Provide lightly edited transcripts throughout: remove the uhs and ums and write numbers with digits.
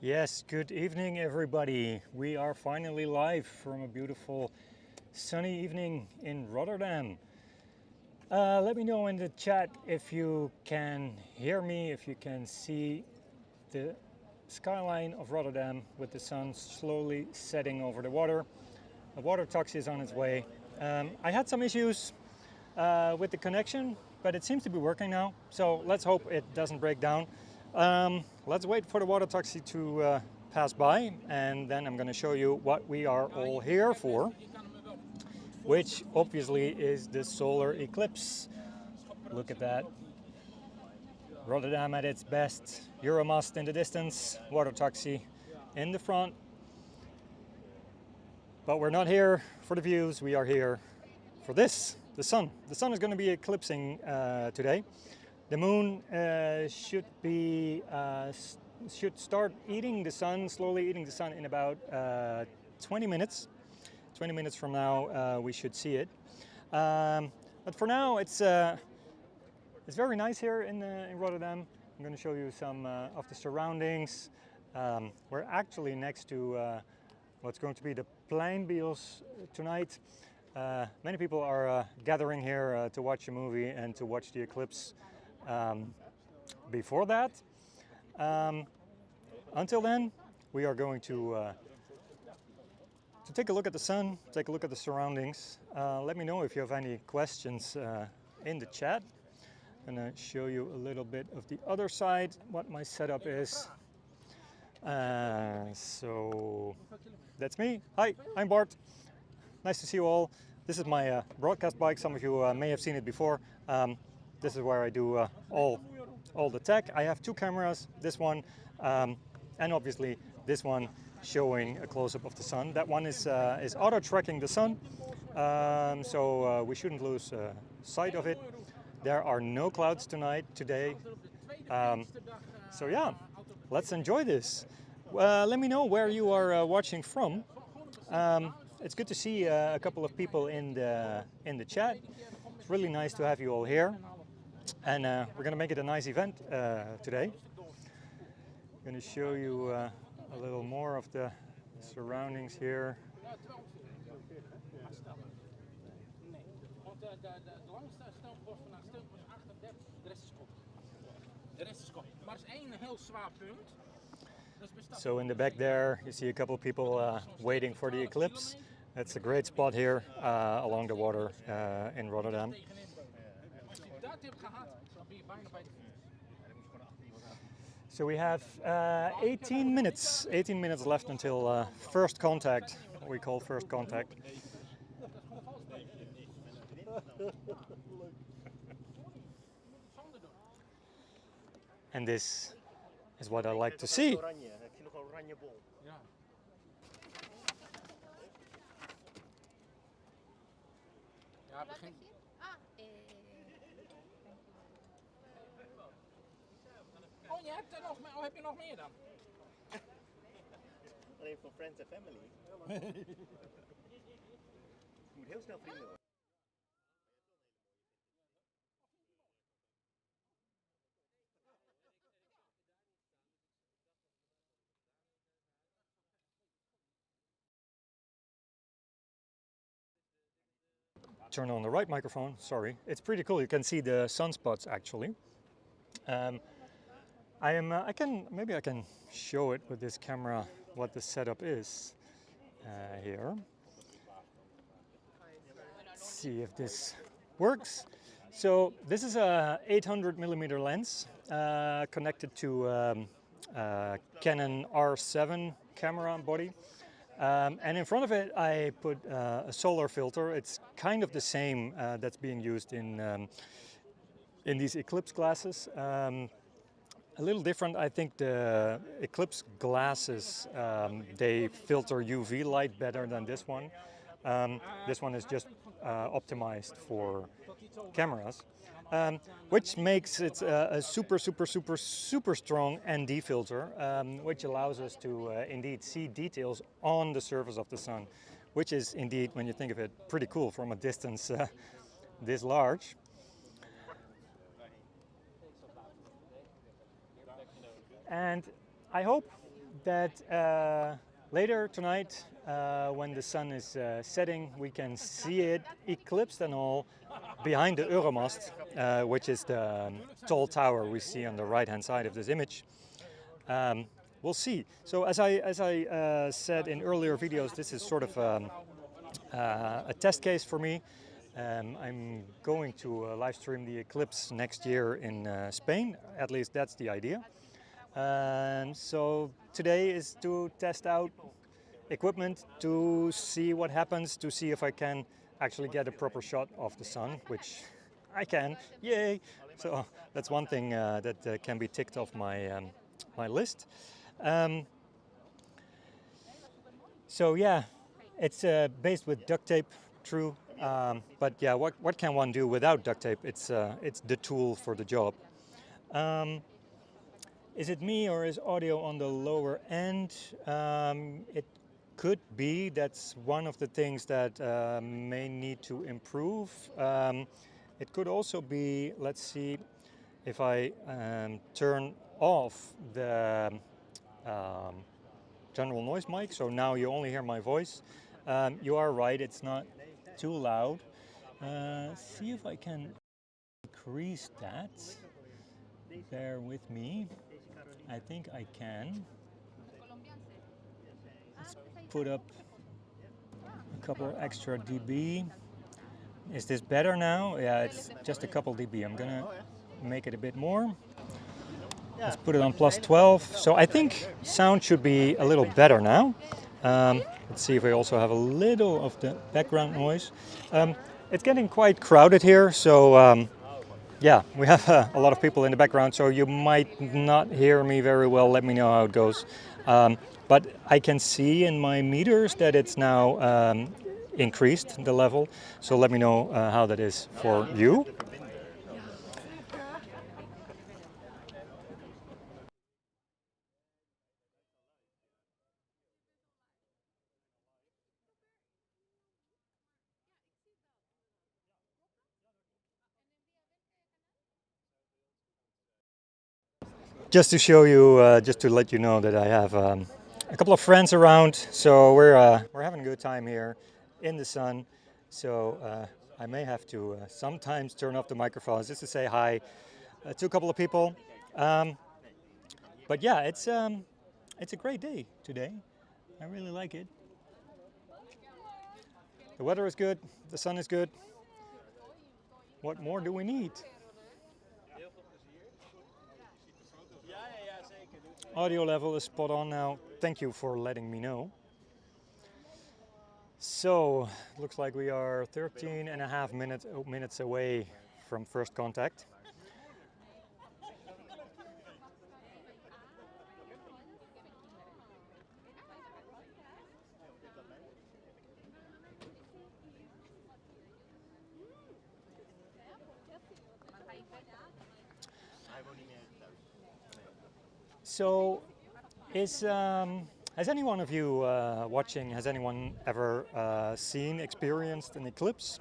Yes, good evening everybody. We are finally live from a beautiful sunny evening in Rotterdam. Let me know in the chat if you can hear me, if you can see the skyline of Rotterdam with the sun slowly setting over the water. A water taxi is on its way. I had some issues with the connection, but it seems to be working now. So let's hope it doesn't break down. Let's wait for the water taxi to pass by, and then I'm going to show you what we are all here for, which obviously is the solar eclipse. Look at that. Rotterdam at its best. Euromast in the distance, water taxi in the front. But we're not here for the views, we are here for this, the sun. The sun is going to be eclipsing today. The moon should start eating the sun, slowly eating the sun in about 20 minutes. 20 minutes from now we should see it. But for now it's very nice here in Rotterdam. I'm going to show you some of the surroundings. We're actually next to what's going to be the Pleinbeels tonight. Many people are gathering here to watch a movie and to watch the eclipse. Before that, until then, we are going to take a look at the sun, take a look at the surroundings. Let me know if you have any questions in the chat. I'm going to show you a little bit of the other side, what my setup is. So that's me. Hi, I'm Bart. Nice to see you all. This is my broadcast bike. Some of you may have seen it before. This is where I do all the tech. I have two cameras, this one and obviously this one showing a close-up of the sun. That one is auto-tracking the sun, so we shouldn't lose sight of it. There are no clouds today. So yeah, let's enjoy this. Let me know where you are watching from. It's good to see a couple of people in the chat. It's really nice to have you all here, and we're going to make it a nice event today. I'm going to show you a little more of the surroundings here. So in the back there, you see a couple of people waiting for the eclipse. It's a great spot here along the water in Rotterdam. So we have 18 minutes left until first contact, what we call first contact. And this is what I like to see. Oh, heb je nog meer dan? Alleen voor friends en family. Je moet heel snel vrienden worden. Turn on the right microphone, sorry. It's pretty cool, you can see the sunspots actually. Maybe I can show it with this camera what the setup is here. Let's see if this works. So this is a 800mm lens connected to Canon R7 camera body. And in front of it I put a solar filter. It's kind of the same that's being used in these eclipse glasses. A little different, I think the eclipse glasses, they filter UV light better than this one. This one is just optimized for cameras, which makes it a super strong ND filter, which allows us to indeed see details on the surface of the sun, which is indeed, when you think of it, pretty cool from a distance this large. And I hope that later tonight, when the sun is setting, we can see it eclipsed and all behind the Euromast, which is the tall tower we see on the right-hand side of this image. We'll see. So as I said in earlier videos, this is sort of a test case for me. I'm going to live stream the eclipse next year in Spain. At least that's the idea. So today is to test out equipment to see what happens, to see if I can actually get a proper shot of the sun, which I can. Yay! So that's one thing that can be ticked off my my list. So yeah, it's based with duct tape, true. But yeah, what can one do without duct tape? It's the tool for the job. Is it me or is audio on the lower end? It could be. That's one of the things that may need to improve. It could also be, let's see, if I turn off the general noise mic, so now you only hear my voice. You are right, it's not too loud. See if I can increase that. Bear with me. I think I can. Let's put up a couple extra dB. Is this better now? Yeah, it's just a couple dB. I'm gonna make it a bit more. Let's put it on plus 12. So I think sound should be a little better now. Let's see if we also have a little of the background noise. It's getting quite crowded here, so yeah, we have a lot of people in the background, so you might not hear me very well. Let me know how it goes. But I can see in my meters that it's now increased the level, so let me know how that is for you. Just to show you, just to let you know that I have a couple of friends around, so we're having a good time here in the sun. So I may have to sometimes turn off the microphones just to say hi to a couple of people. But yeah, it's a great day today. I really like it. The weather is good, the sun is good. What more do we need? Audio level is spot on now. Thank you for letting me know. So, looks like we are 13.5 minutes away from first contact. So, has any one of you watching, has anyone ever experienced an eclipse?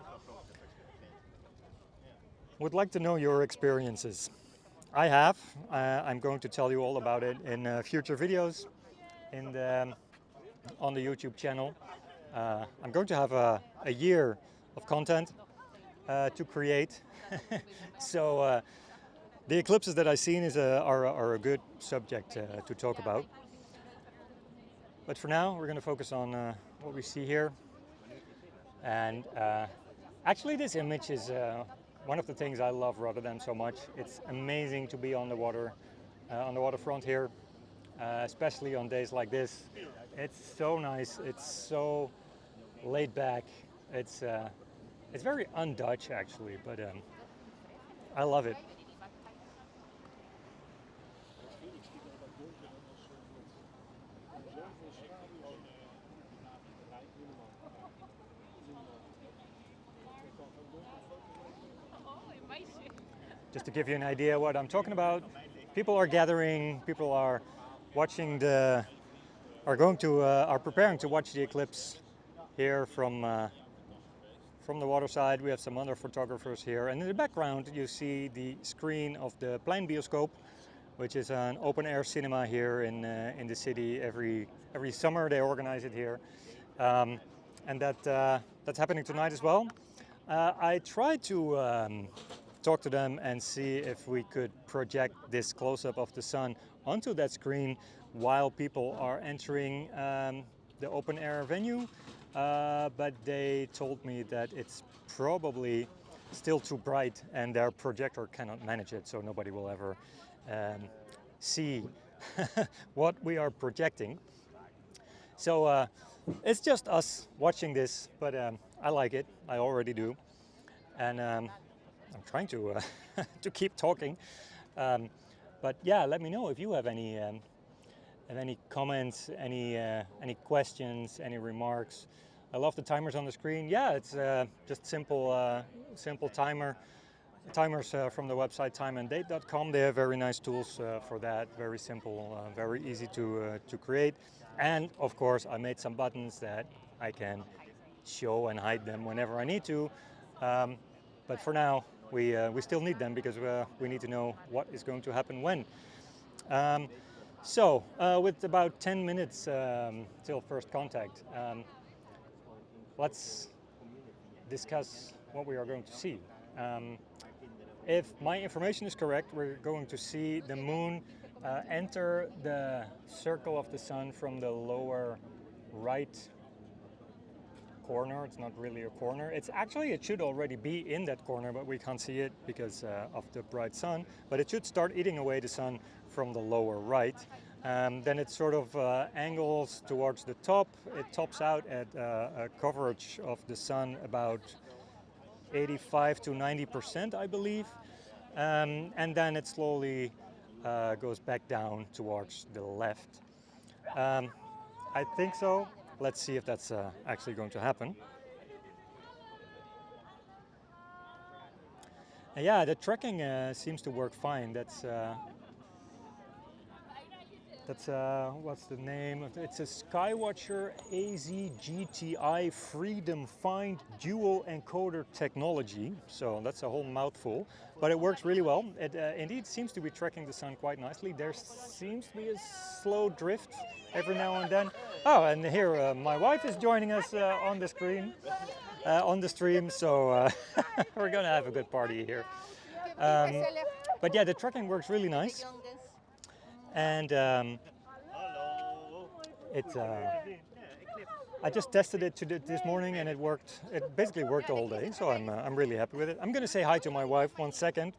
Would like to know your experiences. I have. I'm going to tell you all about it in future videos on the YouTube channel. I'm going to have a year of content to create. So the eclipses that I've seen are a good subject to talk about. But for now, we're going to focus on what we see here. And actually, this image is one of the things I love Rotterdam so much. It's amazing to be on the water, on the waterfront here, especially on days like this. It's so nice. It's so laid back. It's very un-Dutch actually, but I love it. Just to give you an idea what I'm talking about, people are gathering, people are watching are preparing to watch the eclipse here from the water side. We have some other photographers here, and in the background you see the screen of the plane bioscope, which is an open air cinema here in the city. Every summer they organize it here, and that's happening tonight as well. I tried to talk to them and see if we could project this close-up of the sun onto that screen while people are entering the open air venue, but they told me that it's probably still too bright and their projector cannot manage it, so nobody will ever see what we are projecting. So it's just us watching this, but I like it. I already do, and I'm trying to to keep talking. But yeah, let me know if you have any comments, any questions, any remarks. I love the timers on the screen. Yeah, it's just simple timers from the website timeanddate.com. They have very nice tools for that. Very simple, very easy to create. And of course, I made some buttons that I can show and hide them whenever I need to. But for now, we still need them because we need to know what is going to happen when. So with about 10 minutes till first contact, let's discuss what we are going to see. If my information is correct, we're going to see the moon enter the circle of the sun from the lower right corner. It's not really a corner. It should already be in that corner, but we can't see it because of the bright sun. But it should start eating away the sun from the lower right. Then it sort of angles towards the top. It tops out at a coverage of the sun about 85 to 90%, I believe. And then it slowly goes back down towards the left. I think so. Let's see if that's actually going to happen. And yeah, the tracking seems to work fine. That's what's the name of it? It's a Skywatcher AZ-GTI Freedom Find Dual Encoder Technology. So that's a whole mouthful, but it works really well. It indeed seems to be tracking the sun quite nicely. There seems to be a slow drift every now and then. Oh, and here my wife is joining us on the screen, on the stream. So we're gonna have a good party here. But yeah, the tracking works really nice. And I just tested it this morning, and it worked. It basically worked the whole day, so I'm really happy with it. I'm going to say hi to my wife 1 second.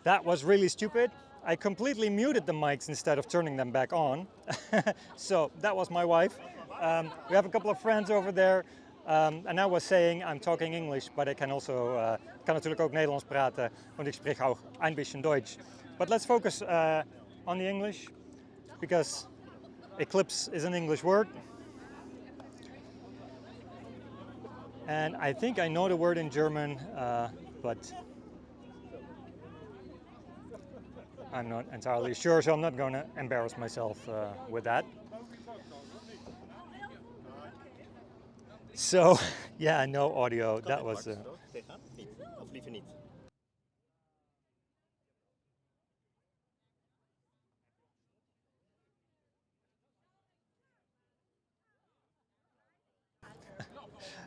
That was really stupid. I completely muted the mics instead of turning them back on. So that was my wife. We have a couple of friends over there. And I was saying I'm talking English, but I can also kan natuurlijk ook Nederlands praten, want ik spreek auch ein bisschen Deutsch. But let's focus on the English, because eclipse is an English word. And I think I know the word in German, but I'm not entirely sure, so I'm not going to embarrass myself with that. So, yeah, no audio. Kan That dit was. Max, toch? Tegen? Niet? Of liever niet?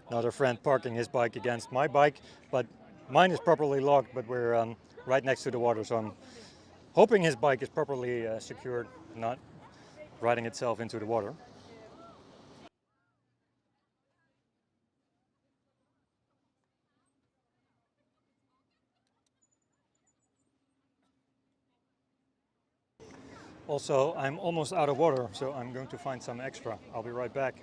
Another friend parking his bike against my bike, but mine is properly locked, but we're right next to the water, so I'm hoping his bike is properly secured, not riding itself into the water. Also, I'm almost out of water, so I'm going to find some extra. I'll be right back.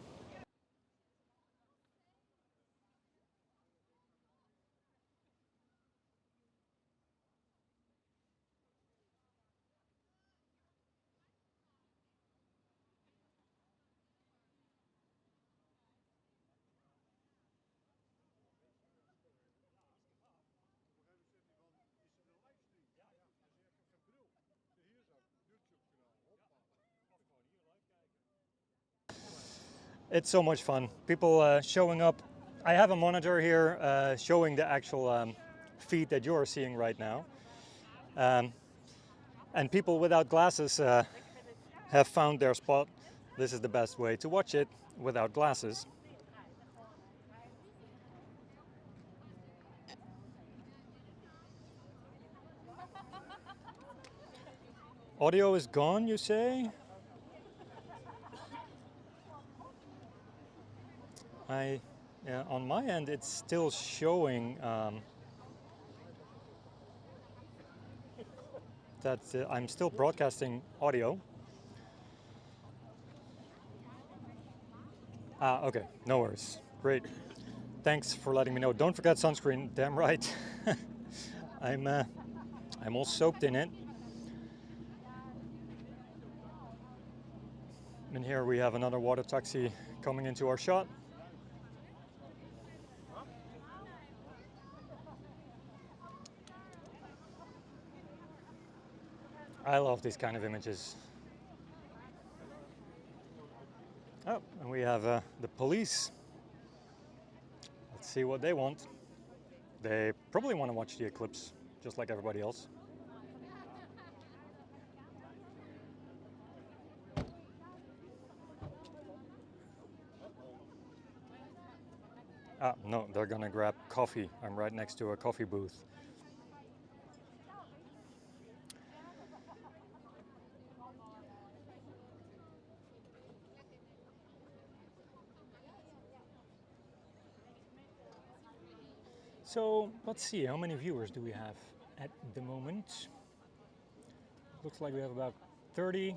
It's so much fun. People showing up. I have a monitor here showing the actual feed that you're seeing right now. And people without glasses have found their spot. This is the best way to watch it without glasses. Audio is gone, you say? Yeah, on my end, it's still showing that I'm still broadcasting audio. Ah, okay, no worries. Great. Thanks for letting me know. Don't forget sunscreen. Damn right. I'm all soaked in it. And here we have another water taxi coming into our shot. I love these kind of images. Oh, and we have the police. Let's see what they want. They probably want to watch the eclipse, just like everybody else. Ah, no, they're gonna grab coffee. I'm right next to a coffee booth. So let's see, how many viewers do we have at the moment? Looks like we have about 30,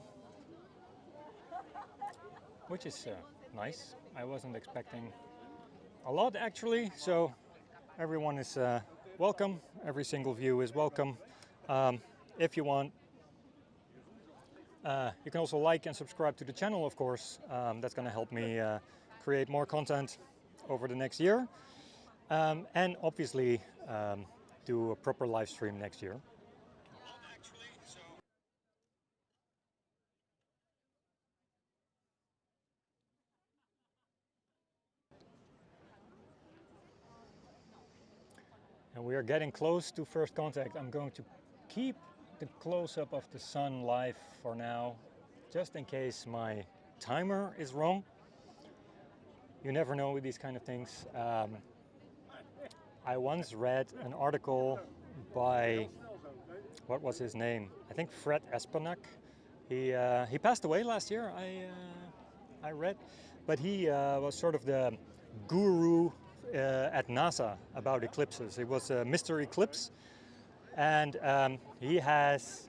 which is nice. I wasn't expecting a lot actually, so everyone is welcome. Every single view is welcome. If you want, you can also like and subscribe to the channel, of course. That's going to help me create more content over the next year. And obviously do a proper live stream next year. And we are getting close to first contact. I'm going to keep the close-up of the sun live for now, just in case my timer is wrong. You never know with these kind of things. I once read an article by, what was his name? I think Fred Espenak. He passed away last year, I read, but he was sort of the guru at NASA about eclipses. He was Mr. Eclipse, and he has,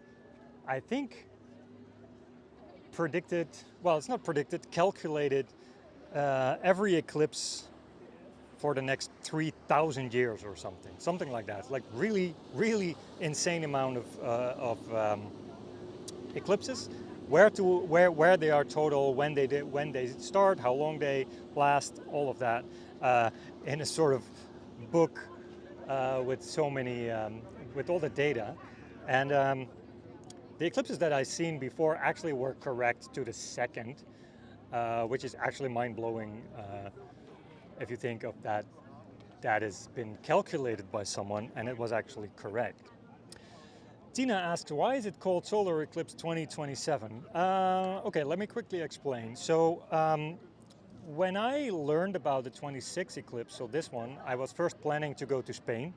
I think, predicted, well, it's not predicted, calculated every eclipse for the next 3,000 years or something like that. Like really, really insane amount of eclipses. Where they are total, when they start, how long they last, all of that in a sort of book with so many, with all the data. And the eclipses that I've seen before actually were correct to the second, which is actually mind-blowing if you think of that, that has been calculated by someone and it was actually correct. Tina asks, why is it called Solar Eclipse 2027? Okay, let me quickly explain. So when I learned about the 26 eclipse, so this one, I was first planning to go to Spain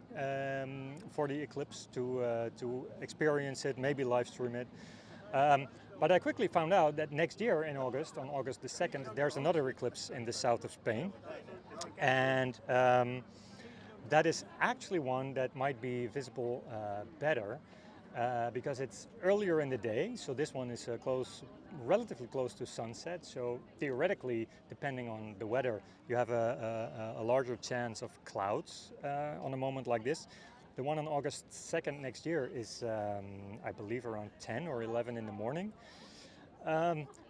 for the eclipse to experience it, maybe live stream it. But I quickly found out that next year in August, on August the 2nd, there's another eclipse in the south of Spain. And that is actually one that might be visible better because it's earlier in the day. So this one is relatively close to sunset. So theoretically, depending on the weather, you have a larger chance of clouds on a moment like this. The one on August 2nd next year is, I believe, around 10 or 11 in the morning.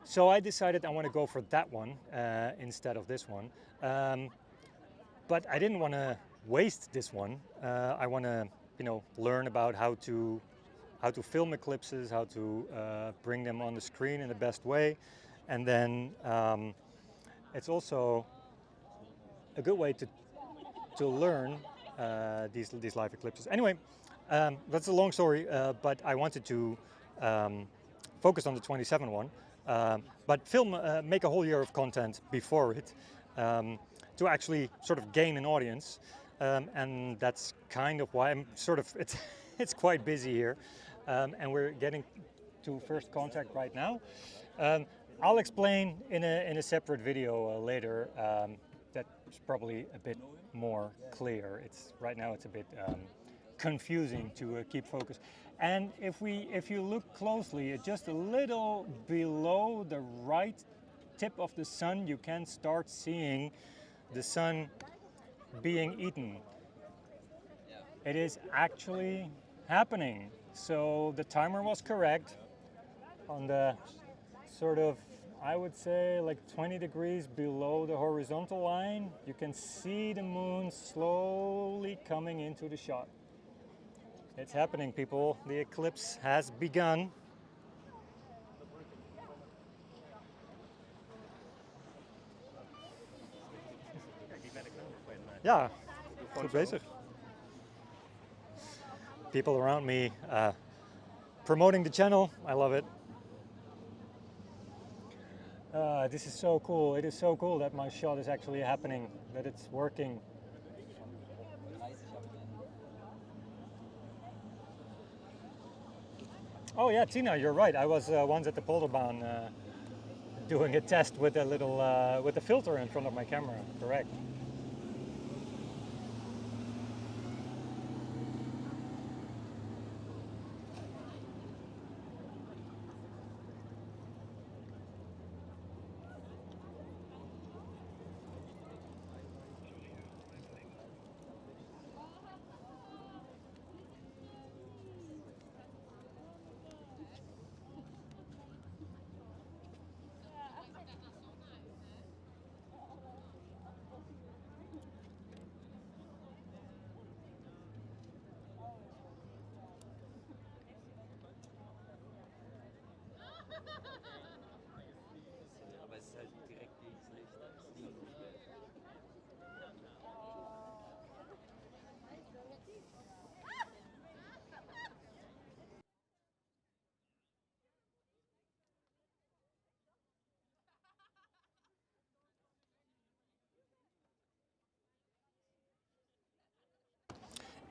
So I decided I want to go for that one instead of this one. But I didn't want to waste this one. I want to, learn about how to film eclipses, how to bring them on the screen in the best way, and then it's also a good way to learn these live eclipses. Anyway, that's a long story, but I wanted to focus on the 27 one, but make a whole year of content before it. To actually sort of gain an audience, and that's kind of why I'm it's quite busy here, and we're getting to first contact right now. I'll explain in a separate video later. That's probably a bit more clear. Right now it's a bit confusing to keep focus. And if you look closely, just a little below the right tip of the sun, you can start seeing the sun being eaten. It is actually happening. So the timer was correct on the sort of, I would say, like 20 degrees below the horizontal line. You can see the moon slowly coming into the shot. It's happening, people. The eclipse has begun. Ja, goed bezig. People around me promoting the channel. I love it. This is so cool. It is so cool that my shot is actually happening, that it's working. Oh yeah, Tina, you're right. I was once at the Polderbaan doing a test with a little with a filter in front of my camera. Correct.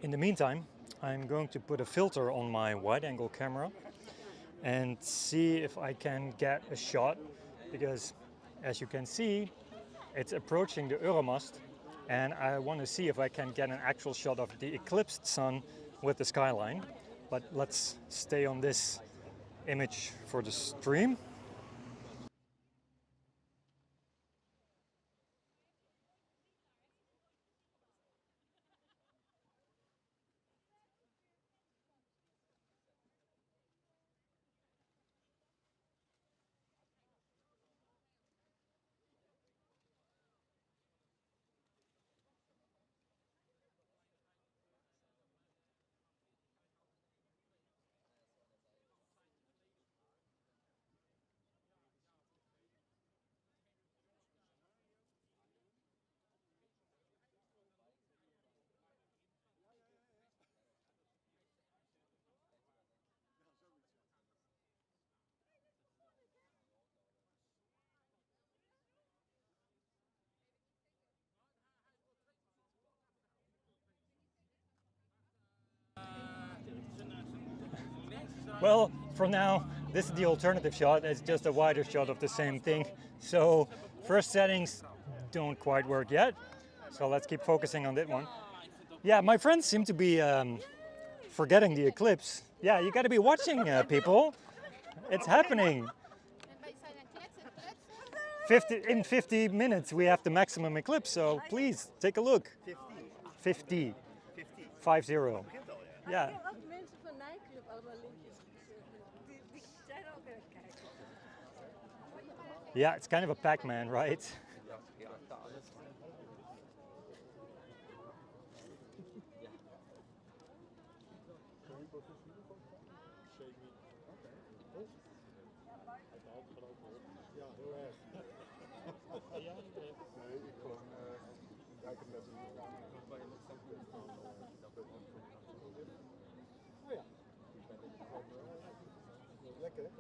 In the meantime, I'm going to put a filter on my wide-angle camera and see if I can get a shot, because as you can see, it's approaching the Euromast, and I want to see if I can get an actual shot of the eclipsed sun with the skyline. But let's stay on this image for the stream. Well, for now, this is the alternative shot. It's just a wider shot of the same thing. So first settings don't quite work yet. So let's keep focusing on that one. Yeah, my friends seem to be forgetting the eclipse. Yeah, you got to be watching, people. It's happening. in 50 minutes we have the maximum eclipse, so please take a look. 50. 50. Yeah. Ik heb ook mensen van Nijclub allemaal linkjes gestuurd. Die zijn ook aan het kijken. Yeah, it's kind of a Pac-Man, right? Lekker, hè?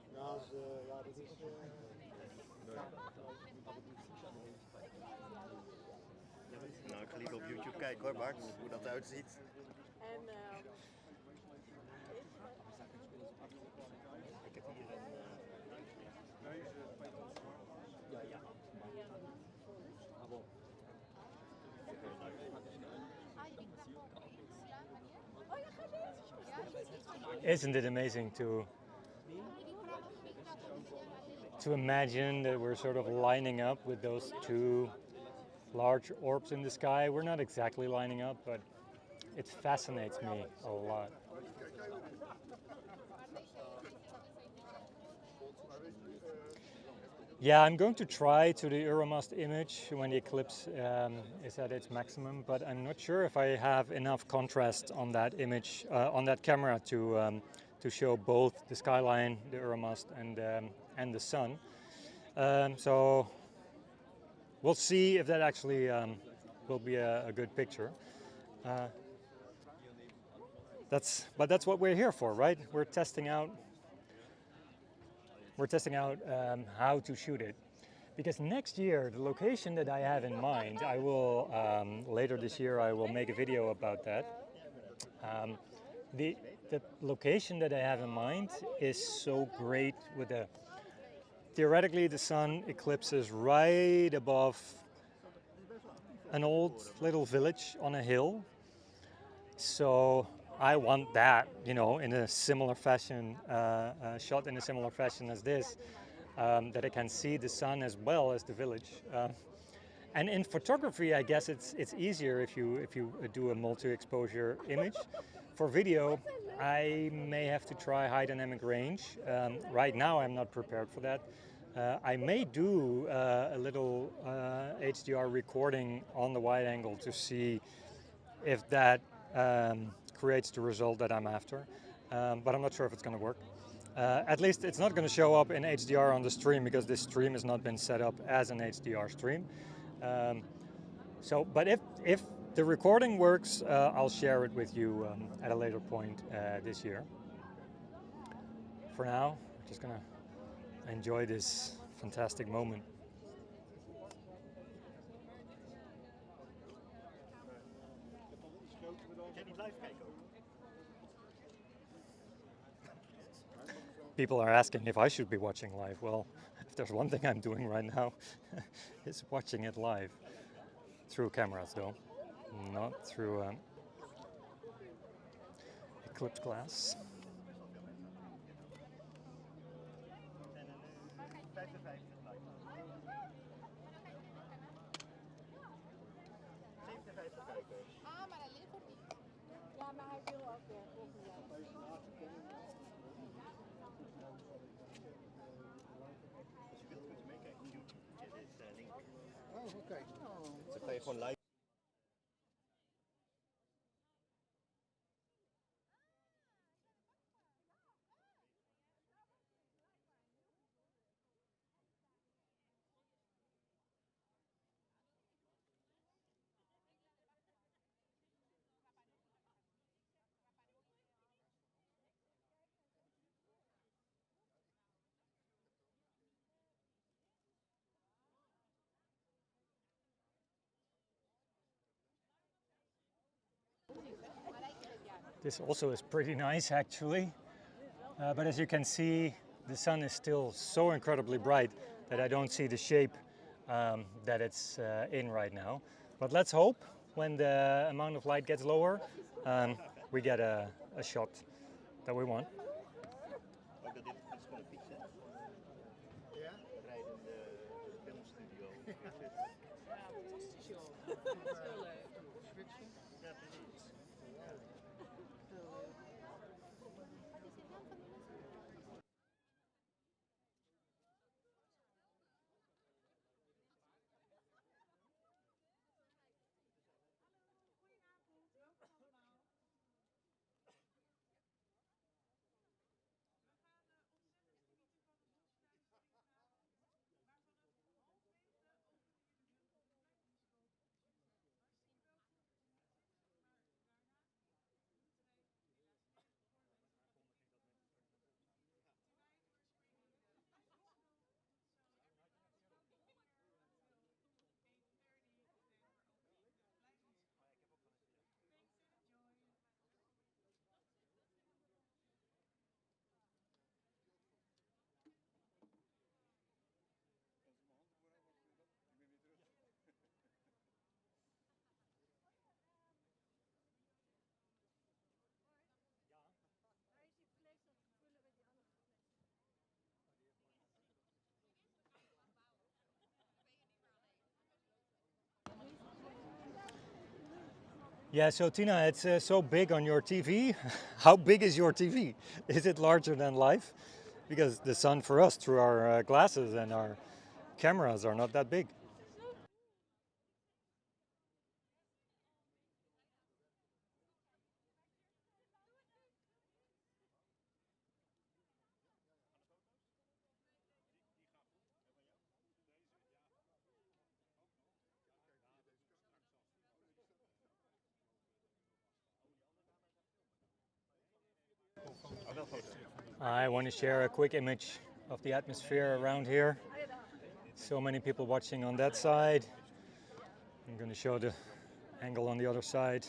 Ja, dat is... Nou, ik ga liever op YouTube kijken hoor, Bart, hoe dat eruit ziet. En Ik heb hier een... Isn't it amazing to imagine that we're sort of lining up with those two large orbs in the sky? We're not exactly lining up, but it fascinates me a lot. Yeah, I'm going to try to the Euromast image when the eclipse is at its maximum, but I'm not sure if I have enough contrast on that image, on that camera to show both the skyline, the Euromast, and the sun. So we'll see if that actually will be a good picture. That's what we're here for, right? We're testing out how to shoot it, because next year the location that I have in mind, I will later this year I will make a video about that. The location that I have in mind is so great with theoretically the sun eclipses right above an old little village on a hill. So I want that, in a similar fashion, shot in a similar fashion as this, that I can see the sun as well as the village. And in photography, I guess it's easier if you do a multi-exposure image. For video, I may have to try high dynamic range. Right now, I'm not prepared for that. I may do a little HDR recording on the wide angle to see if that creates the result that I'm after, but I'm not sure if it's going to work. At least it's not going to show up in HDR on the stream, because this stream has not been set up as an HDR stream. But if the recording works, I'll share it with you at a later point this year. For now, I'm just going to enjoy this fantastic moment. People are asking if I should be watching live. Well, if there's one thing I'm doing right now, it's watching it live. Through cameras though, not through eclipse glass. ja, maar hij wil ook volgend jaar. Als je wilt, kun je meekijken op YouTube. Dit is link. Oh, oké. Dan kan je gewoon live. This also is pretty nice actually. But as you can see, the sun is still so incredibly bright that I don't see the shape that it's in right now. But let's hope when the amount of light gets lower, we get a shot that we want. Ook dat dit is gewoon een fiets, hè? Ja? Rijden in de filmstudio. Ja, fantastisch joh. Dat is heel leuk. Switchen. Ja, precies. Heel leuk. Yeah, so Tina, it's so big on your TV. How big is your TV? Is it larger than life? Because the sun for us through our glasses and our cameras are not that big. I want to share a quick image of the atmosphere around here. So many people watching on that side. I'm going to show the angle on the other side.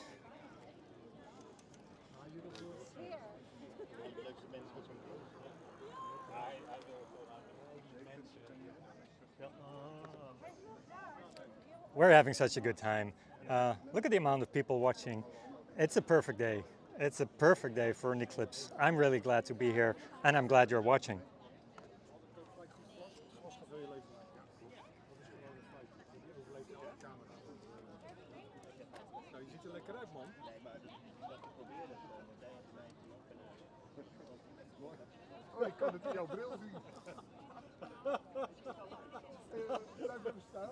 We're having such a good time. Look at the amount of people watching. It's a perfect day. It's a perfect day for an eclipse. I'm really glad to be here and I'm glad you're watching. Nou, je ziet er lekker uit, man. Nee, maar dat probeerde het gewoon. Want jij hebt mij toen ook Oh, ik kan het in jouw bril zien. Blijf even staan.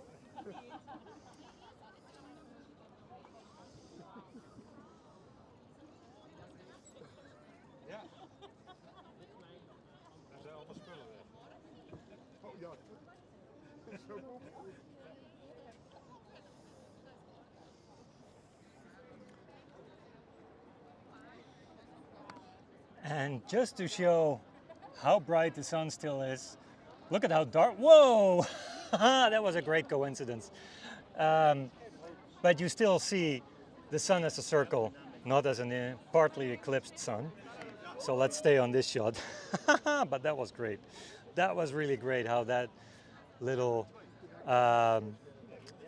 Ja. Dan zijn alle spullen weg. Oh ja. Zo goed. And just to show how bright the sun still is, look at how dark. Whoa! That was a great coincidence. But you still see the sun as a circle, not as a partly eclipsed sun. So let's stay on this shot. But that was great. That was really great how that little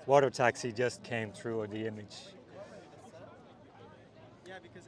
water taxi just came through the image. Ja, because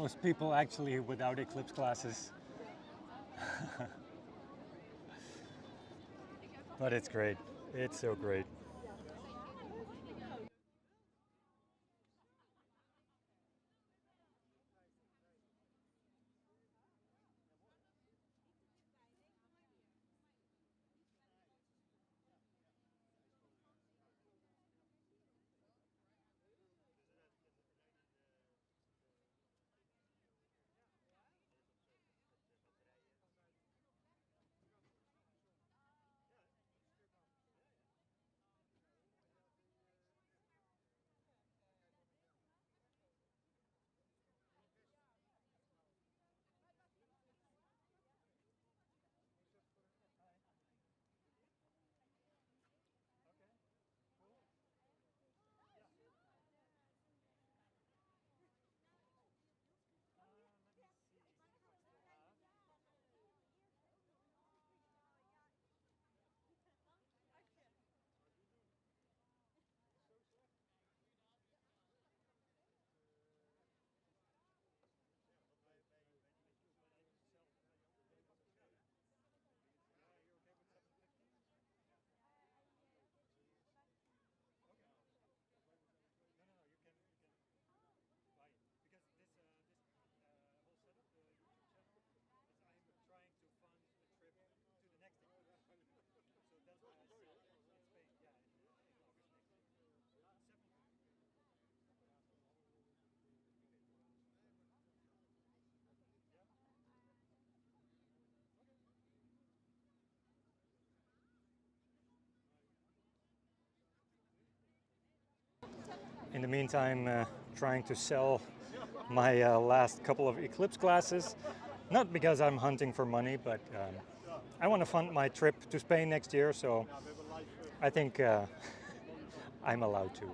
Most people actually without eclipse glasses. But it's great. It's so great. In the meantime, trying to sell my last couple of eclipse glasses. Not because I'm hunting for money, but I want to fund my trip to Spain next year, so I think I'm allowed to.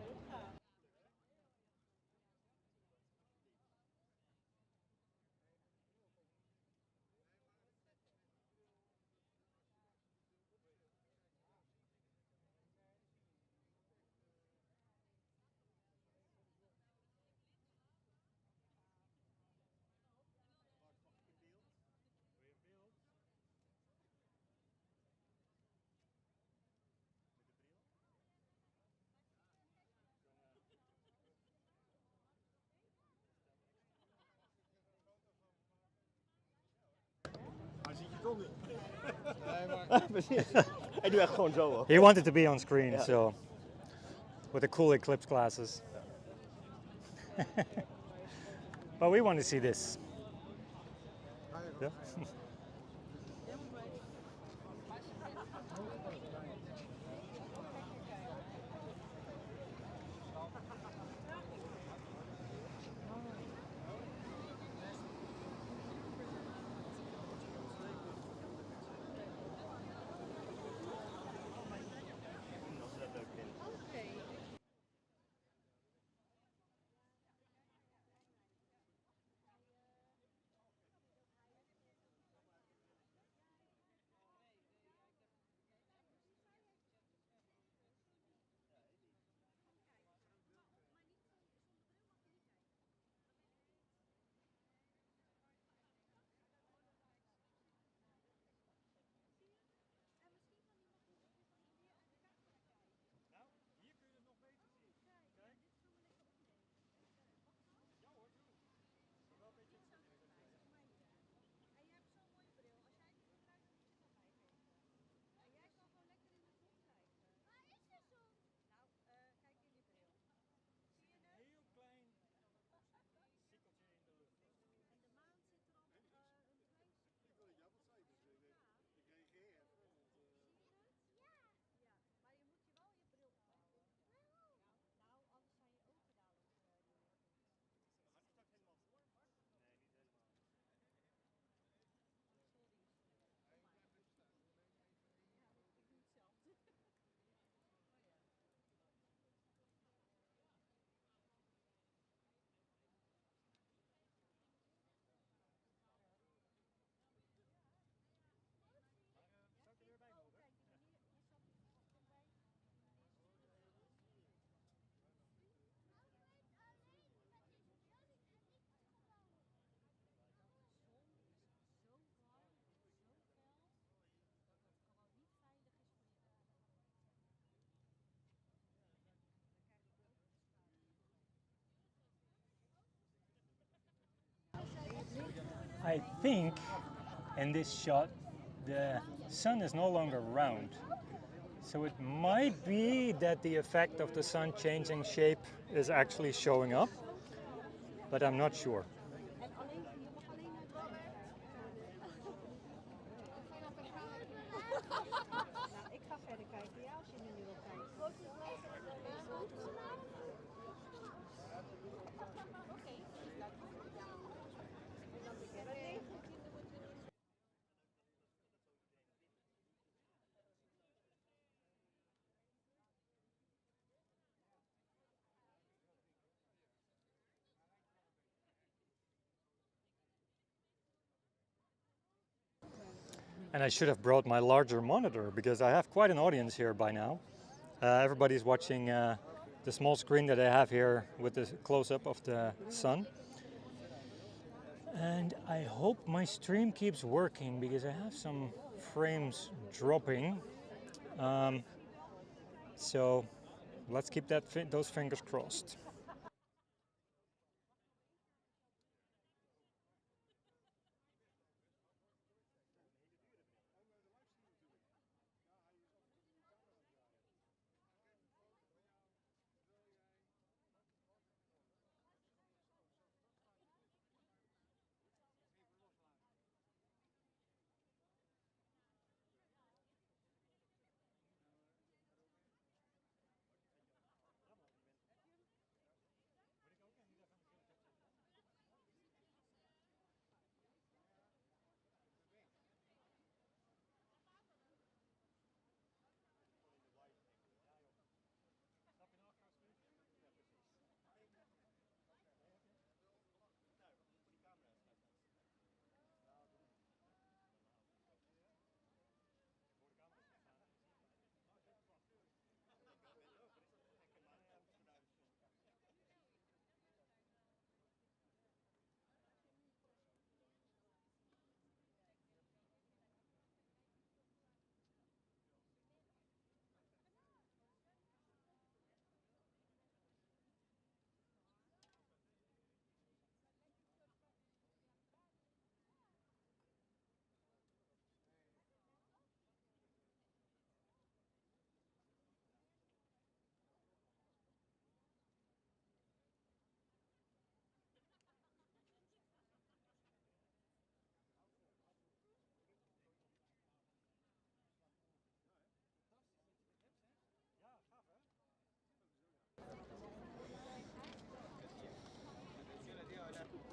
Hij ziet je toch niet. Precies. Hij doet echt gewoon zo hoor. He wanted to be on screen, so with the cool eclipse glasses. But we want to see this. Yeah. Als ze dat leuk vinden. I think in this shot the sun is no longer round. So it might be that the effect of the sun changing shape is actually showing up, but I'm not sure. En alleen, je mag alleen naar het Nou, ik ga verder kijken, ja, als je nu wil kijken. And I should have brought my larger monitor because I have quite an audience here by now. Everybody's watching the small screen that I have here with the close-up of the sun. And I hope my stream keeps working because I have some frames dropping. So let's keep those fingers crossed.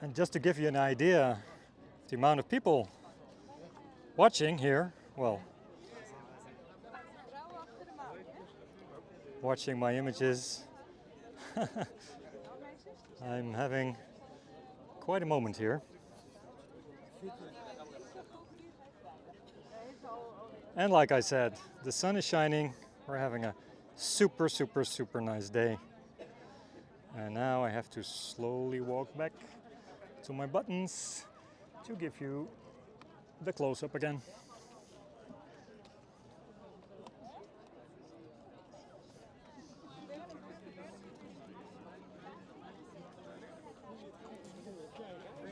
And just to give you an idea of the amount of people watching here, well, watching my images, I'm having quite a moment here. And like I said, the sun is shining, we're having a super, super, super nice day. And now I have to slowly walk back to my buttons to give you the close-up again.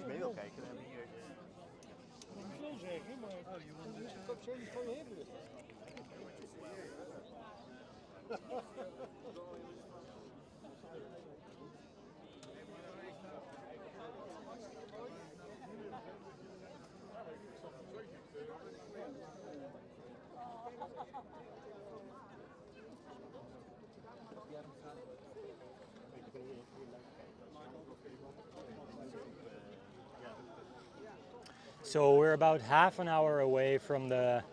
Ben je wel kijken, we hebben hier... Ik wil zeggen, maar ik heb zo niet van je hebben. So we're about half an hour away from the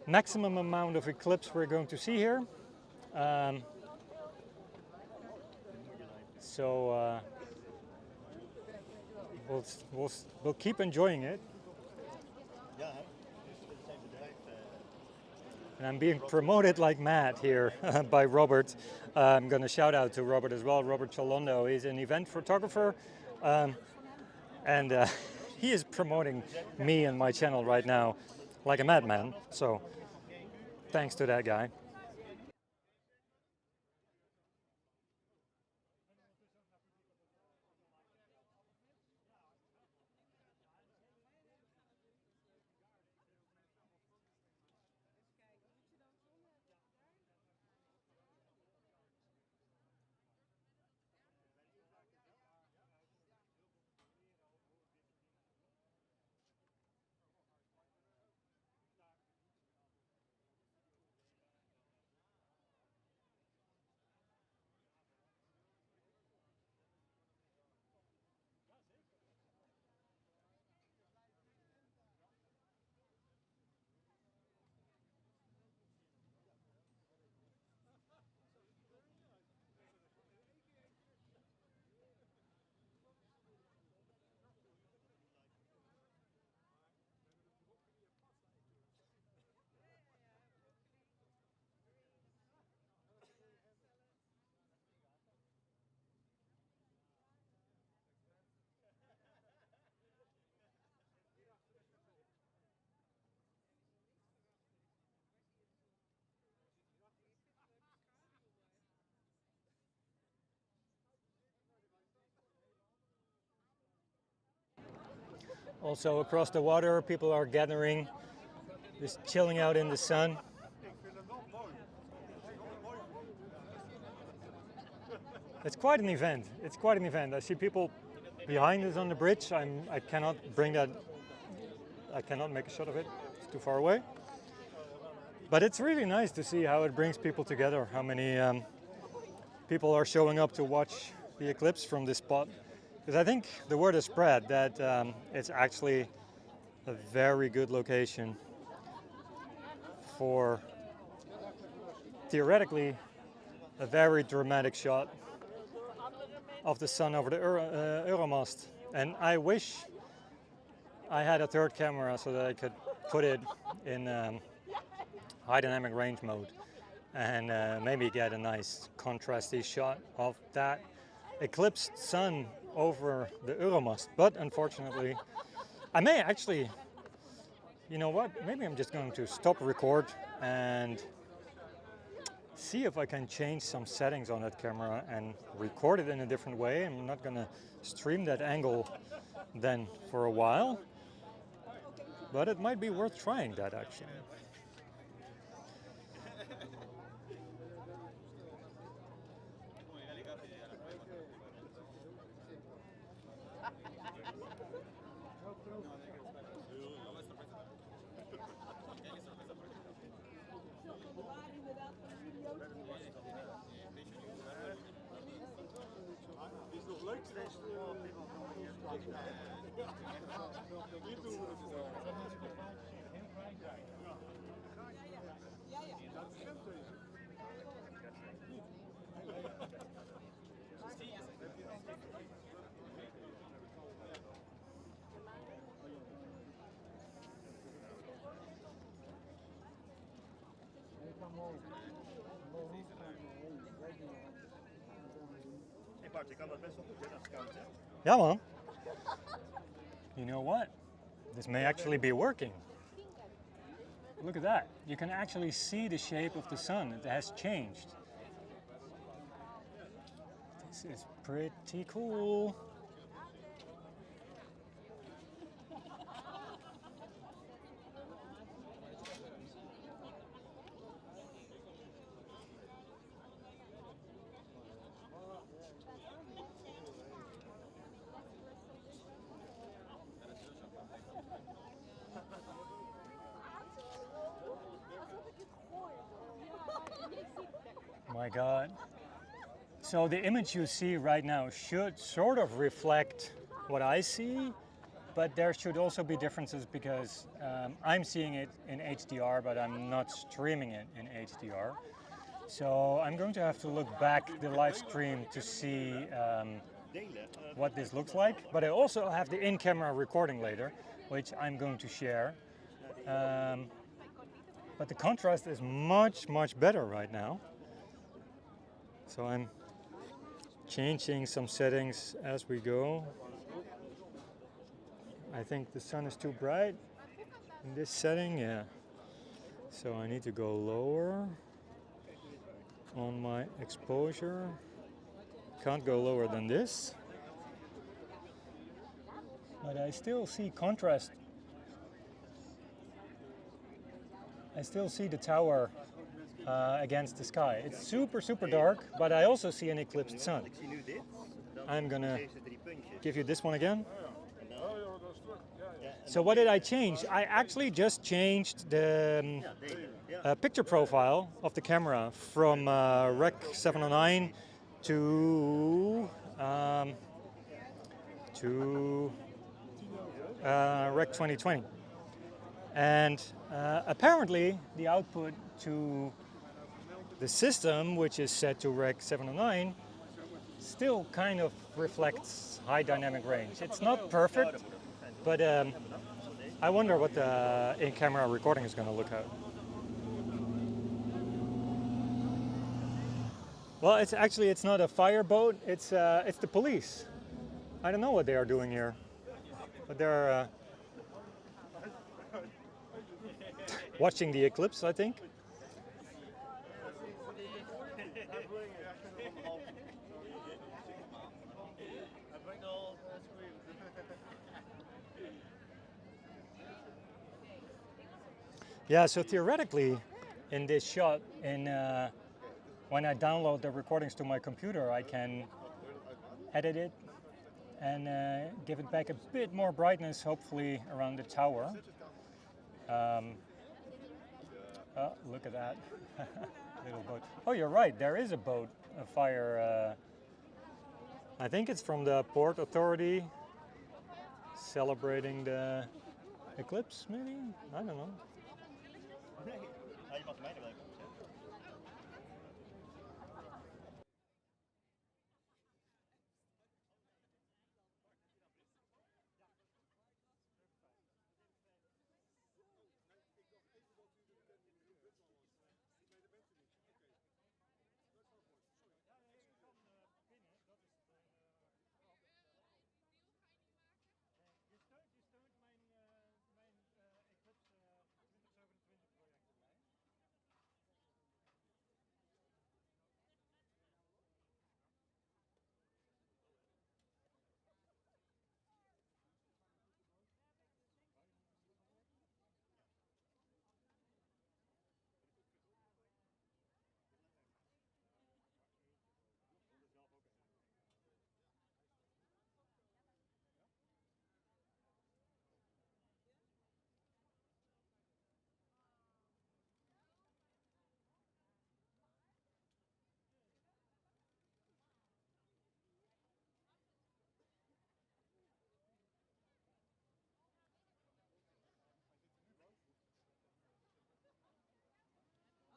maximum amount of eclipse we're going to see here. We'll keep enjoying it. And I'm being promoted like mad here by Robert. I'm going to shout out to Robert as well. Robert Chalondo, he's an event photographer, and he is promoting me and my channel right now like a madman. So thanks to that guy. Also across the water, people are gathering, just chilling out in the sun. It's quite an event. It's quite an event. I see people behind us on the bridge. I cannot bring that. I cannot make a shot of it. It's too far away. But it's really nice to see how it brings people together. How many people are showing up to watch the eclipse from this spot. Because I think the word has spread that it's actually a very good location for theoretically a very dramatic shot of the sun over the Euromast. And I wish I had a third camera so that I could put it in high dynamic range mode and maybe get a nice contrasty shot of that eclipsed sun over the Euromast. But unfortunately, I may actually, you know what, maybe I'm just going to stop record and see if I can change some settings on that camera and record it in a different way. I'm not going to stream that angle then for a while, but it might be worth trying that actually. Hey Bart, je kan dat best wel goed in als scout, hè? Yeah, man. You know what? This may actually be working. Look at that. You can actually see the shape of the sun. It has changed. This is pretty cool. My God. So the image you see right now should sort of reflect what I see, but there should also be differences because I'm seeing it in HDR, but I'm not streaming it in HDR. So I'm going to have to look back the live stream to see what this looks like. But I also have the in-camera recording later, which I'm going to share. But the contrast is much, much better right now. So I'm changing some settings as we go. I think the sun is too bright in this setting, yeah. So I need to go lower on my exposure. Can't go lower than this. But I still see contrast. I still see the tower against the sky. It's super, super dark, but I also see an eclipsed sun. I'm gonna give you this one again. So what did I change? I actually just changed the picture profile of the camera from Rec 709 to Rec 2020. And apparently the output to the system, which is set to Rec 709, still kind of reflects high dynamic range. It's not perfect, but I wonder what the in-camera recording is going to look at. Well, it's not a fireboat, it's the police. I don't know what they are doing here, but they're watching the eclipse, I think. Yeah, so theoretically, in this shot, when I download the recordings to my computer, I can edit it and give it back a bit more brightness, hopefully around the tower. Oh, look at that little boat. Oh, you're right, there is a boat, a fire. I think it's from the Port Authority celebrating the eclipse, maybe? I don't know. Ja, je mag mij er wel even op zetten.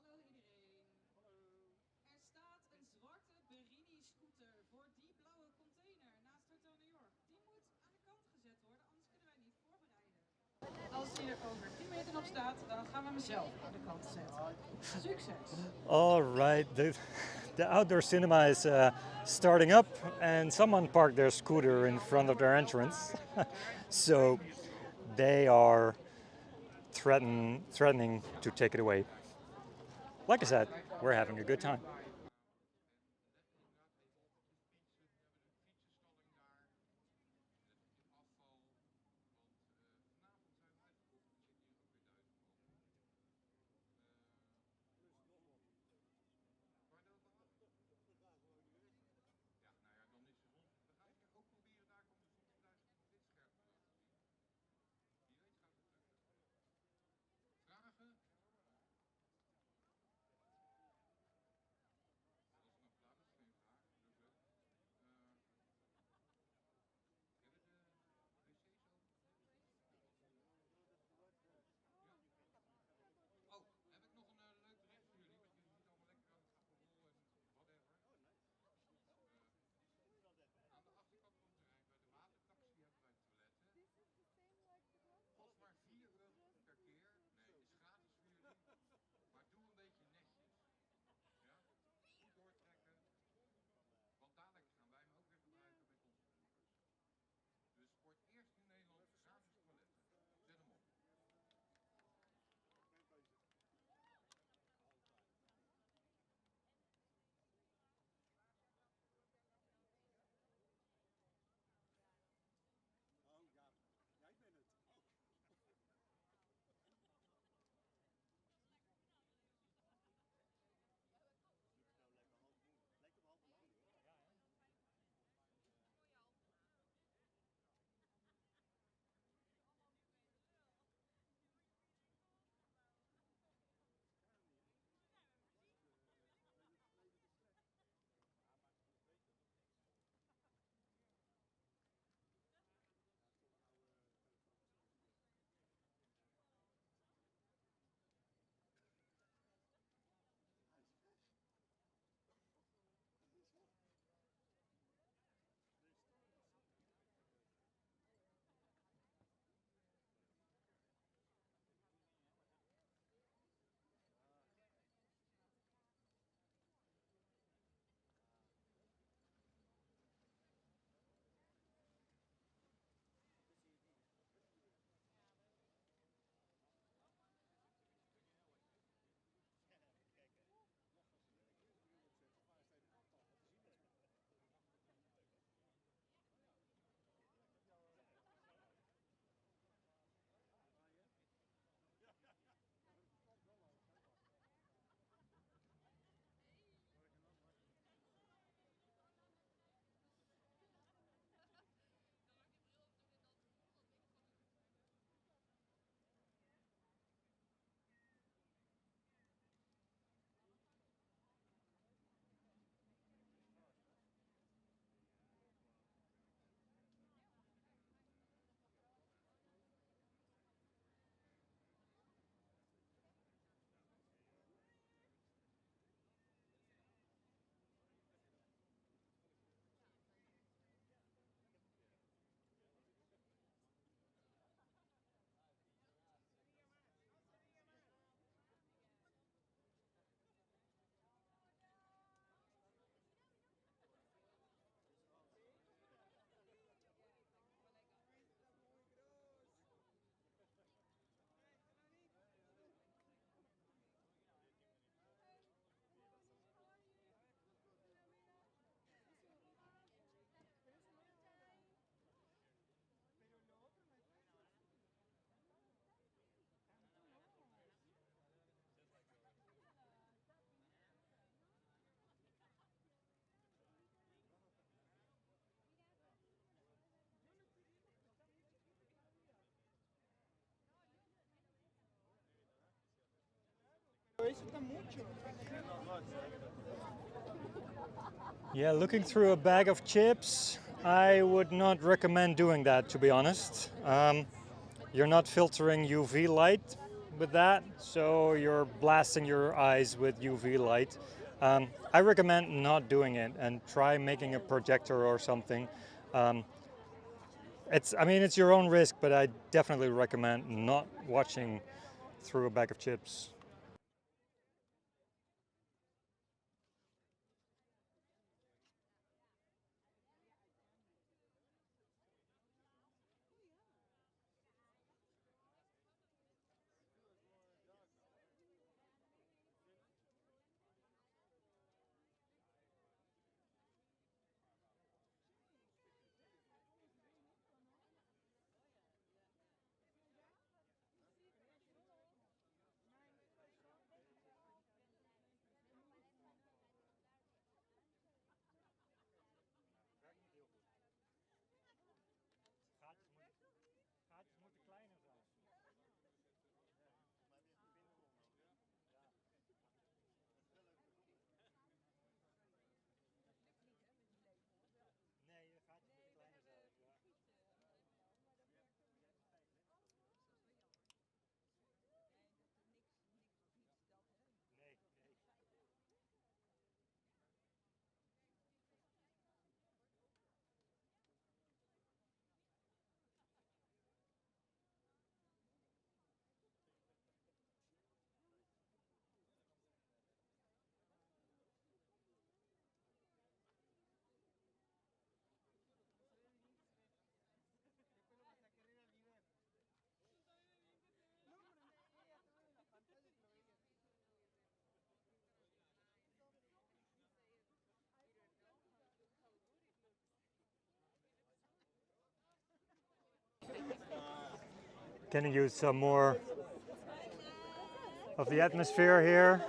Hallo iedereen. Er staat een zwarte Berini-scooter voor die blauwe container naast Hotel New York. Die moet aan de kant gezet worden, anders kunnen wij niet voorbereiden. Als die er over 10 meter op staat, dan gaan we hem zelf aan de kant zetten. Succes! All right, the outdoor cinema is starting up, and someone parked their scooter in front of their entrance. So they are threatening to take it away. Like I said, we're having a good time. Yeah, looking through a bag of chips, I would not recommend doing that, to be honest. You're not filtering UV light with that, so you're blasting your eyes with UV light. I recommend not doing it and try making a projector or something. It's your own risk, but I definitely recommend not watching through a bag of chips. Gaatjes moeten kleiner zijn. Nee, de gaatjes moeten kleiner zijn. Nee, nee. Can you use some more of the atmosphere here?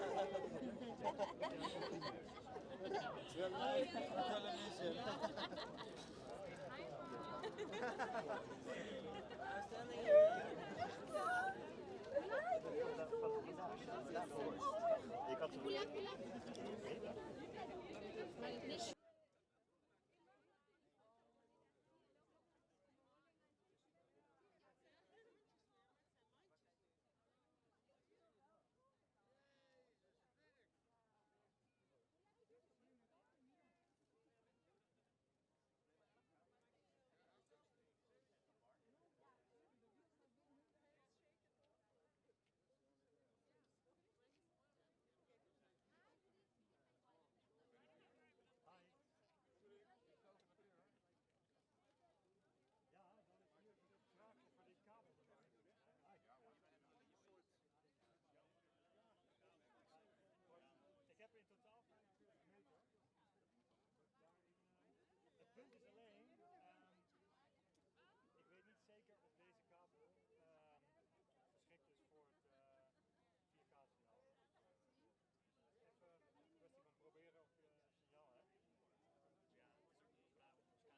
Ik heb er in totaal 25 meter. Het punt is alleen, ik weet niet zeker of deze kabel geschikt is voor het 4K-signaal. Even een kwestie van proberen of je signaal hebt. Ja,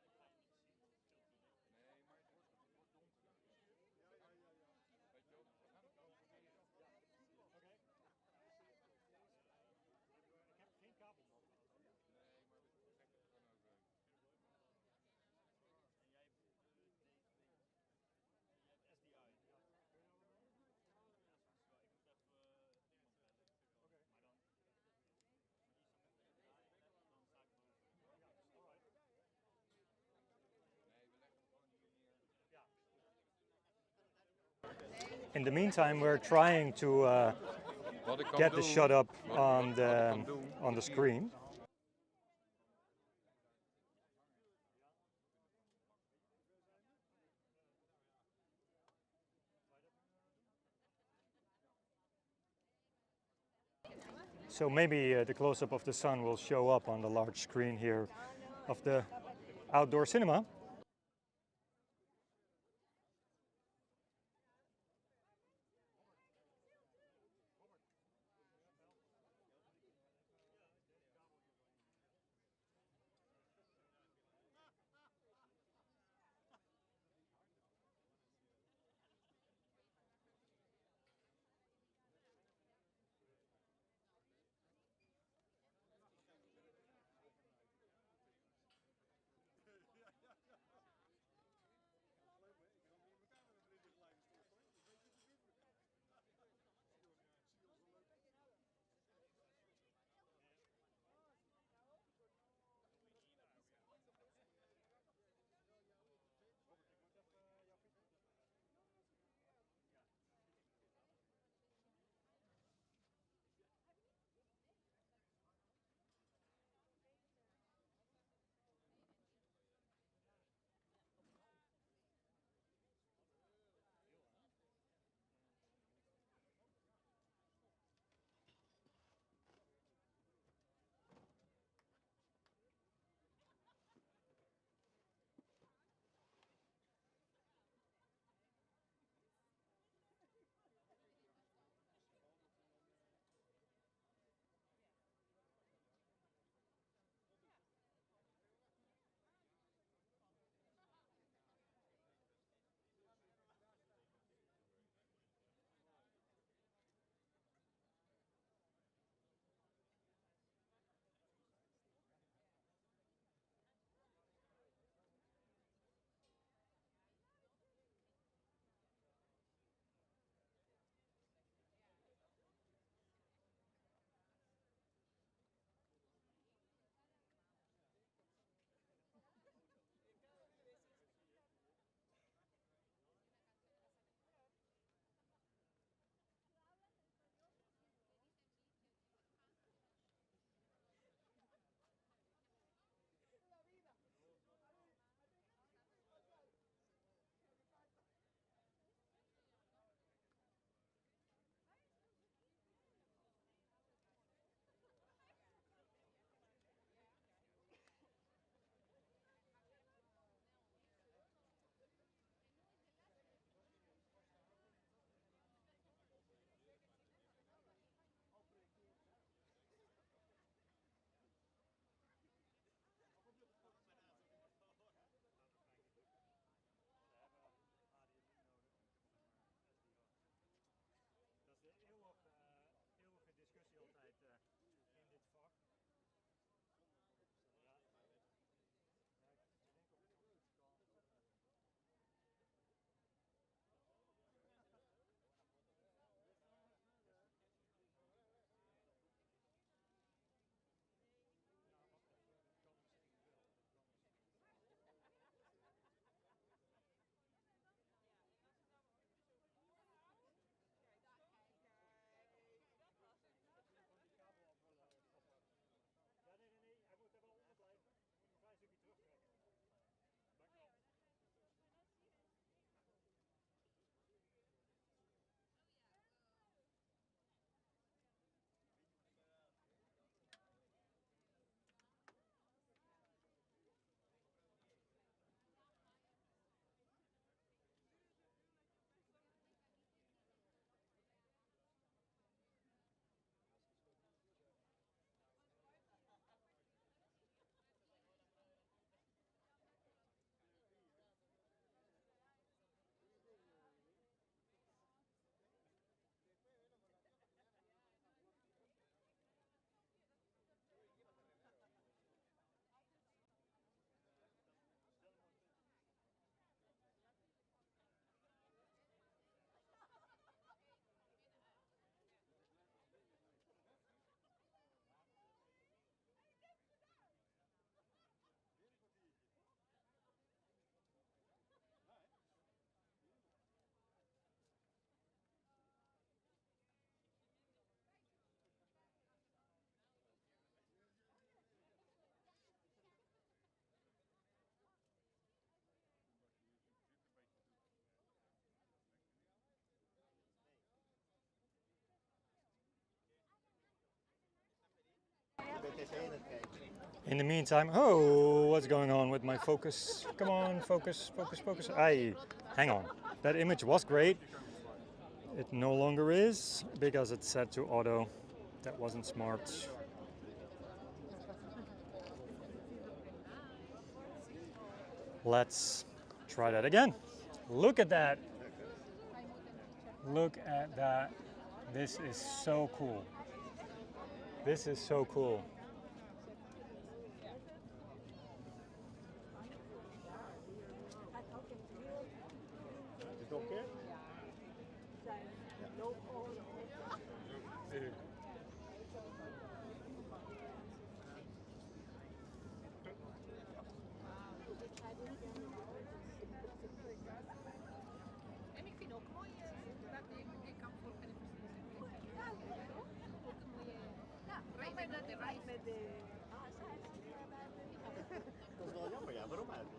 het is ook een vraag, waarschijnlijk ga je niet zien, want het is veel te licht. Nee, maar het wordt donker. Weet je wel, we gaan het wel proberen. Ja, oké. Ik heb geen kabel nog. Nee, maar we trekken het gewoon over. En jij hebt SDI. Ja. Kun je allemaal? Ja, ik moet even iemand bellen. Oké. Maar dan dan sta ik boven. Ja, alright. Nee, we leggen hem gewoon hier neer. Ja. In the meantime, we're trying to get the shot up on the screen. So maybe the close-up of the sun will show up on the large screen here of the outdoor cinema. In the meantime, oh, what's going on with my focus? Come on, focus, focus, focus. Hang on. That image was great. It no longer is because it's set to auto. That wasn't smart. Let's try that again. Look at that. Look at that. This is so cool. This is so cool. En ik vind ook mooi dat je kan voor rijden met de reis. Dat is wel jammer, ja. Waarom eigenlijk?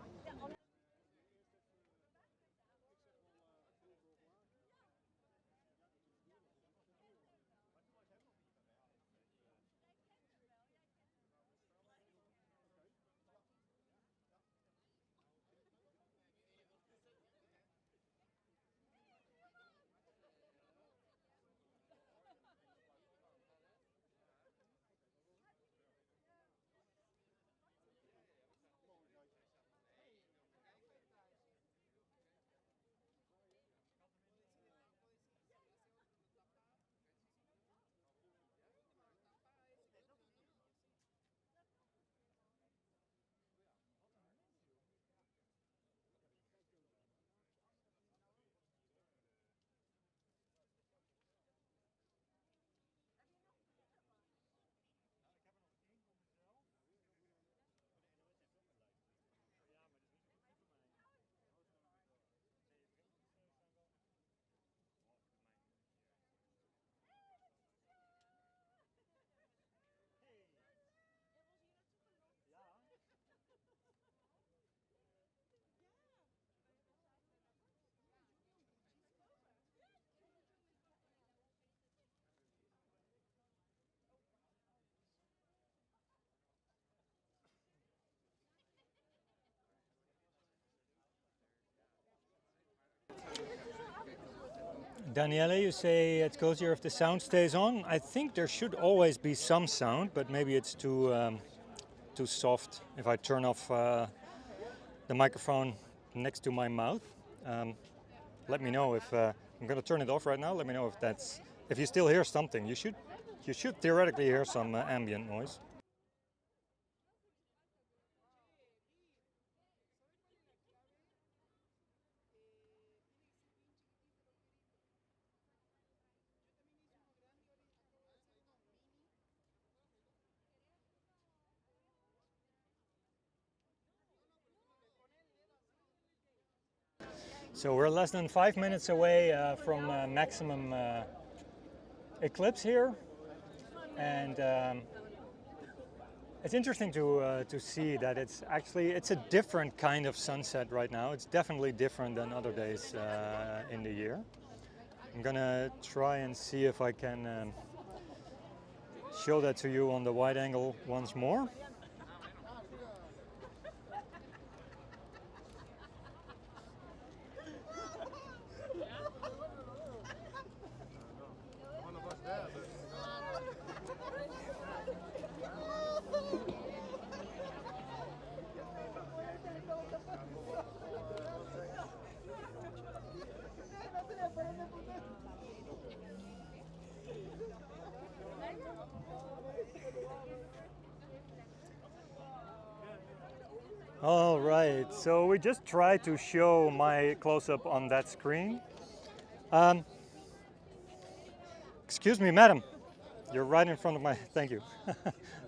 Daniele, you say it's cozier if the sound stays on. I think there should always be some sound, but maybe it's too soft if I turn off the microphone next to my mouth. Let me know if I'm going to turn it off right now. Let me know if you still hear something. You should theoretically hear some ambient noise. So we're less than 5 minutes away from maximum eclipse here, and it's interesting to see that it's a different kind of sunset right now. It's definitely different than other days in the year. I'm gonna try and see if I can show that to you on the wide angle once more. All right, so we just tried to show my close-up on that screen. Excuse me, madam. You're right in front of my, thank you.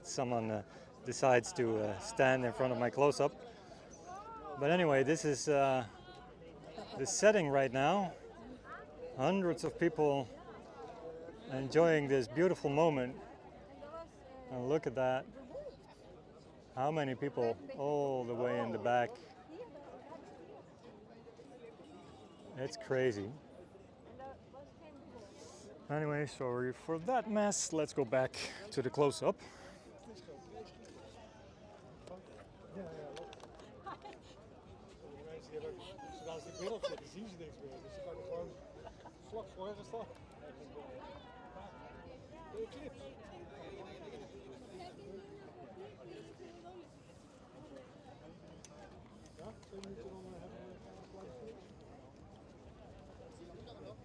Someone decides to stand in front of my close-up. But anyway, this is the setting right now. Hundreds of people enjoying this beautiful moment. And look at that. How many people all the way in the back. It's crazy. Anyway, sorry for that mess. Let's go back to the close-up. mensen die hebben, zodra ze binnen zitten, zien ze niks meer. Dus ze kan er gewoon vlak voor gaan staan. De Eclipse. Ja, 2 minuten dan hebben we een klein stuk. Niemand waarschijnlijk.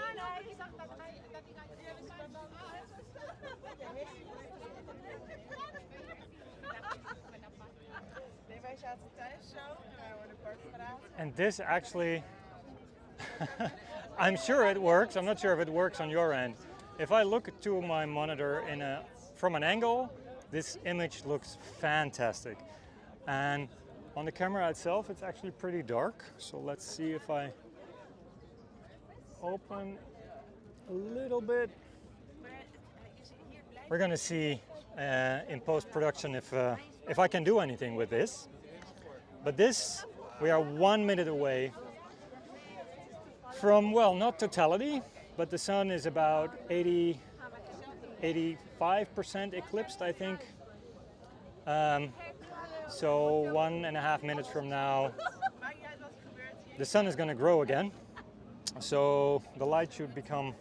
Nee, ik zag dat hij Nee, wij zaten thuis zo en wij hoorden Bart praten. And this actually, I'm sure it works. I'm not sure if it works on your end. If I look to my monitor from an angle, this image looks fantastic. And on the camera itself, it's actually pretty dark. So let's see if I open a little bit. We're going to see in post-production if I can do anything with this. But this, we are 1 minute away from, well, not totality, but the sun is about 85% eclipsed, I think. So 1.5 minutes from now, the sun is going to grow again. So the light should become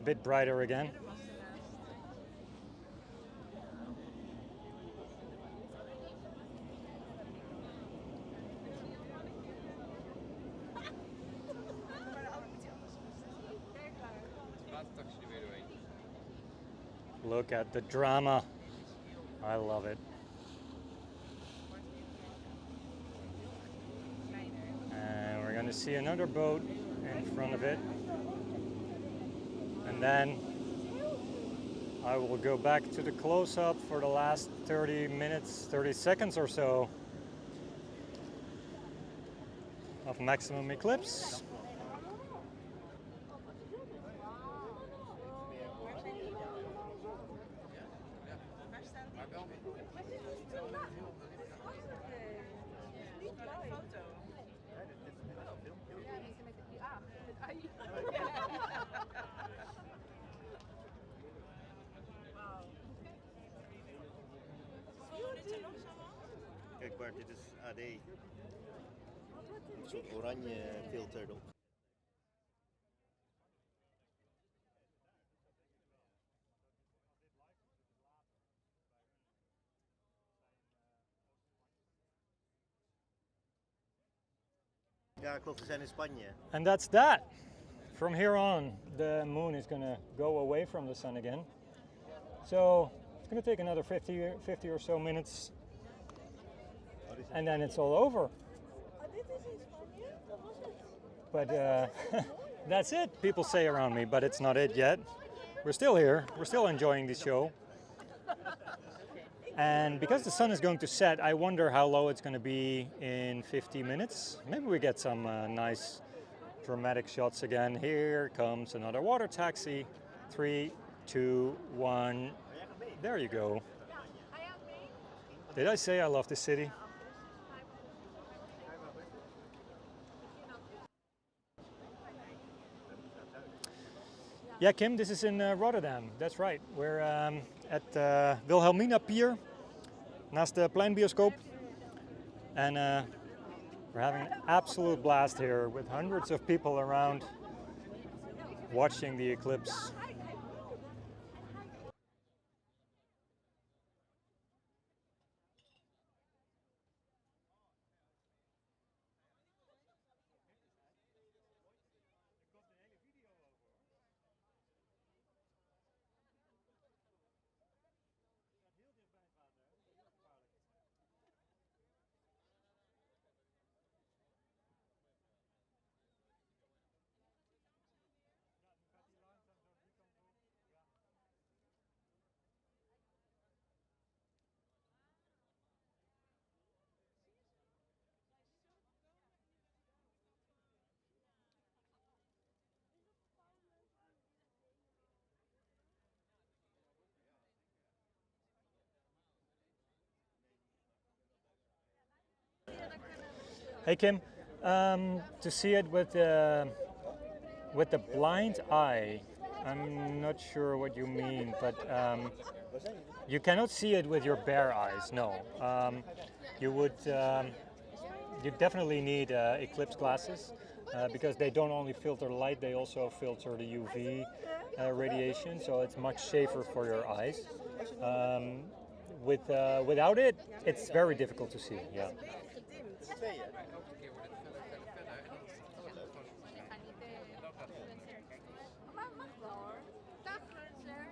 a bit brighter again. Look at the drama. I love it. And we're going to see another boat in front of it. And then I will go back to the close-up for the last 30 minutes, 30 seconds or so of maximum eclipse. Kijk Bart, dit is AD. Een soort oranje filter erop. Ja, klopt, we zijn in Spanje. And that's that. From here on, the moon is going to go away from the sun again. So it's going to take another 50 or so minutes. And then it's all over. But that's it, people say around me, but it's not it yet. We're still here, we're still enjoying the show. And because the sun is going to set, I wonder how low it's going to be in 50 minutes. Maybe we get some nice dramatic shots again. Here comes another water taxi. 3, 2, 1. There you go. Did I say I love this city? Yeah, Kim, this is in Rotterdam. That's right. We're at Wilhelmina Pier, naast de Pleinbioscoop. And we're having an absolute blast here with hundreds of people around watching the eclipse. Hey Kim, to see it with the blind eye, I'm not sure what you mean, but you cannot see it with your bare eyes. No, you would. You definitely need Eclipse glasses because they don't only filter light; they also filter the UV radiation, so it's much safer for your eyes. Without it, it's very difficult to see. Yeah. Maar mag wel hoor. Dag Gunther.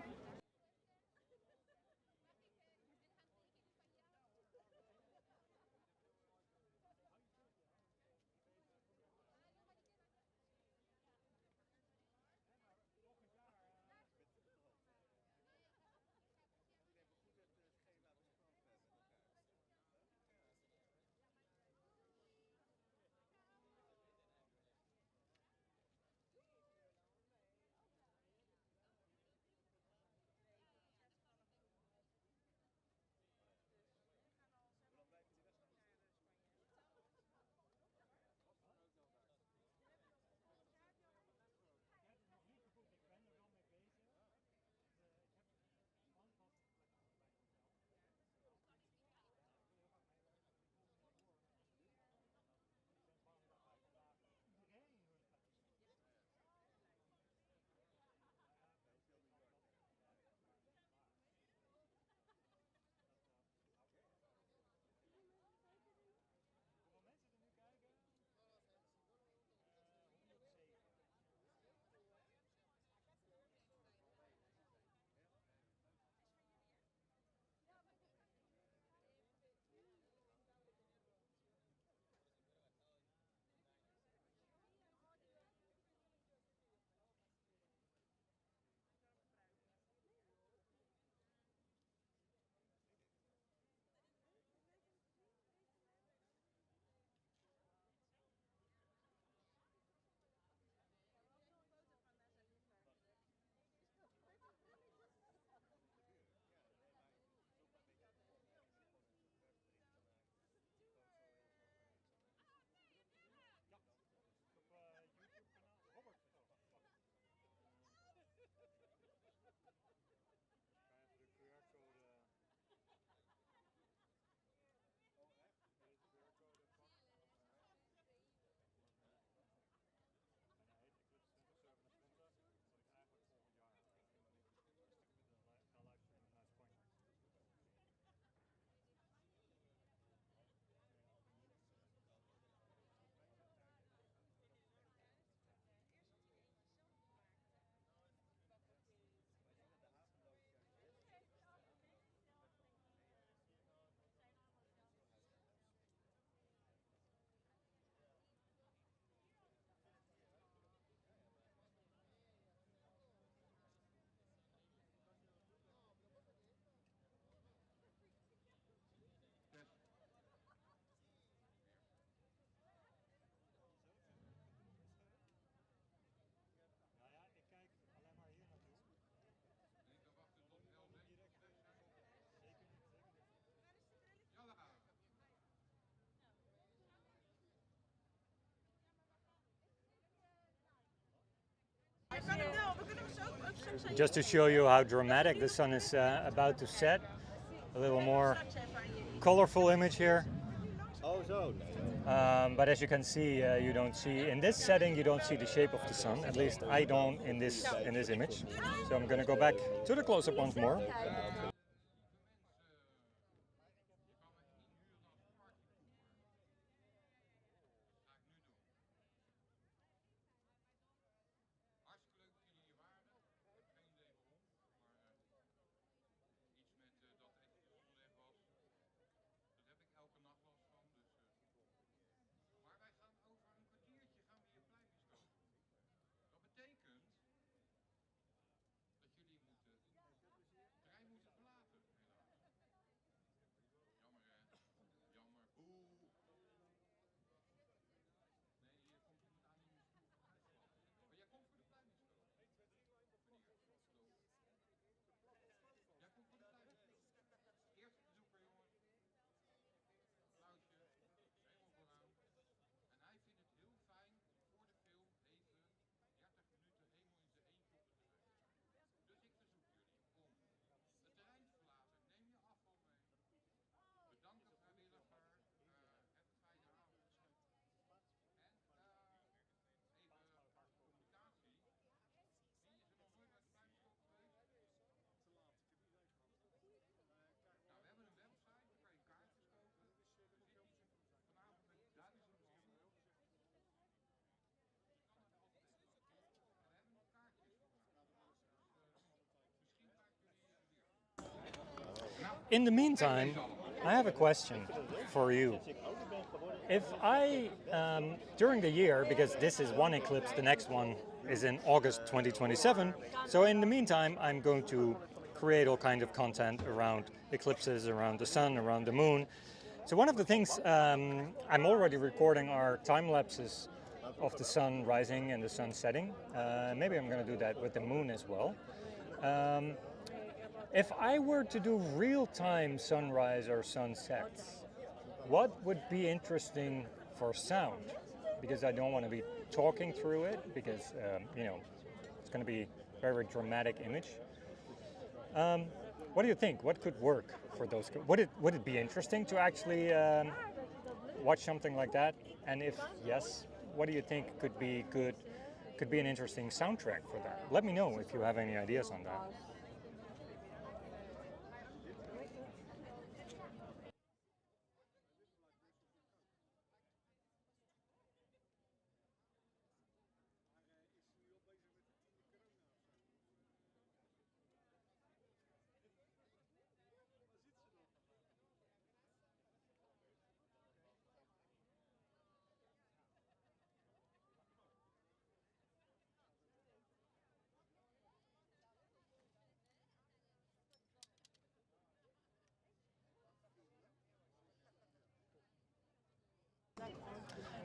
Just to show you how dramatic the sun is about to set, a little more colorful image here. But as you can see, you don't see in this setting. You don't see the shape of the sun. At least I don't in this image. So I'm going to go back to the close-up once more. In the meantime, I have a question for you. If I, during the year, because this is one eclipse, the next one is in August 2027, so in the meantime, I'm going to create all kinds of content around eclipses, around the sun, around the moon. So one of the things I'm already recording are time lapses of the sun rising and the sun setting. Maybe I'm going to do that with the moon as well. If I were to do real-time sunrise or sunsets, what would be interesting for sound? Because I don't want to be talking through it, because you know, it's going to be a very dramatic image. What do you think? What could work for those? Would it be interesting to actually watch something like that? And if yes, what do you think could be good? Could be an interesting soundtrack for that. Let me know if you have any ideas on that.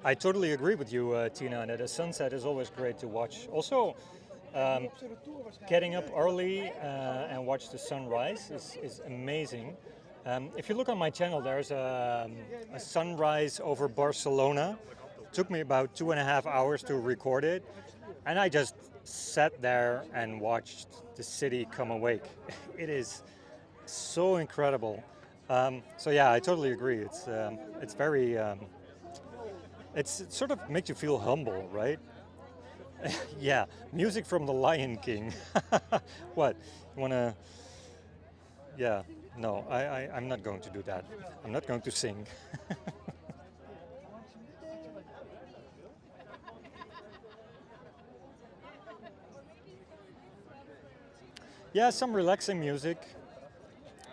I totally agree with you, Tina, that a sunset is always great to watch. Also, getting up early and watch the sunrise is amazing. If you look on my channel, there's a sunrise over Barcelona. It took me about 2.5 hours to record it, and I just sat there and watched the city come awake. It is so incredible. So yeah, I totally agree. It's very it sort of makes you feel humble, right? Yeah, music from the Lion King. What? You wanna? Yeah, no, I'm not going to do that. I'm not going to sing. Yeah, some relaxing music.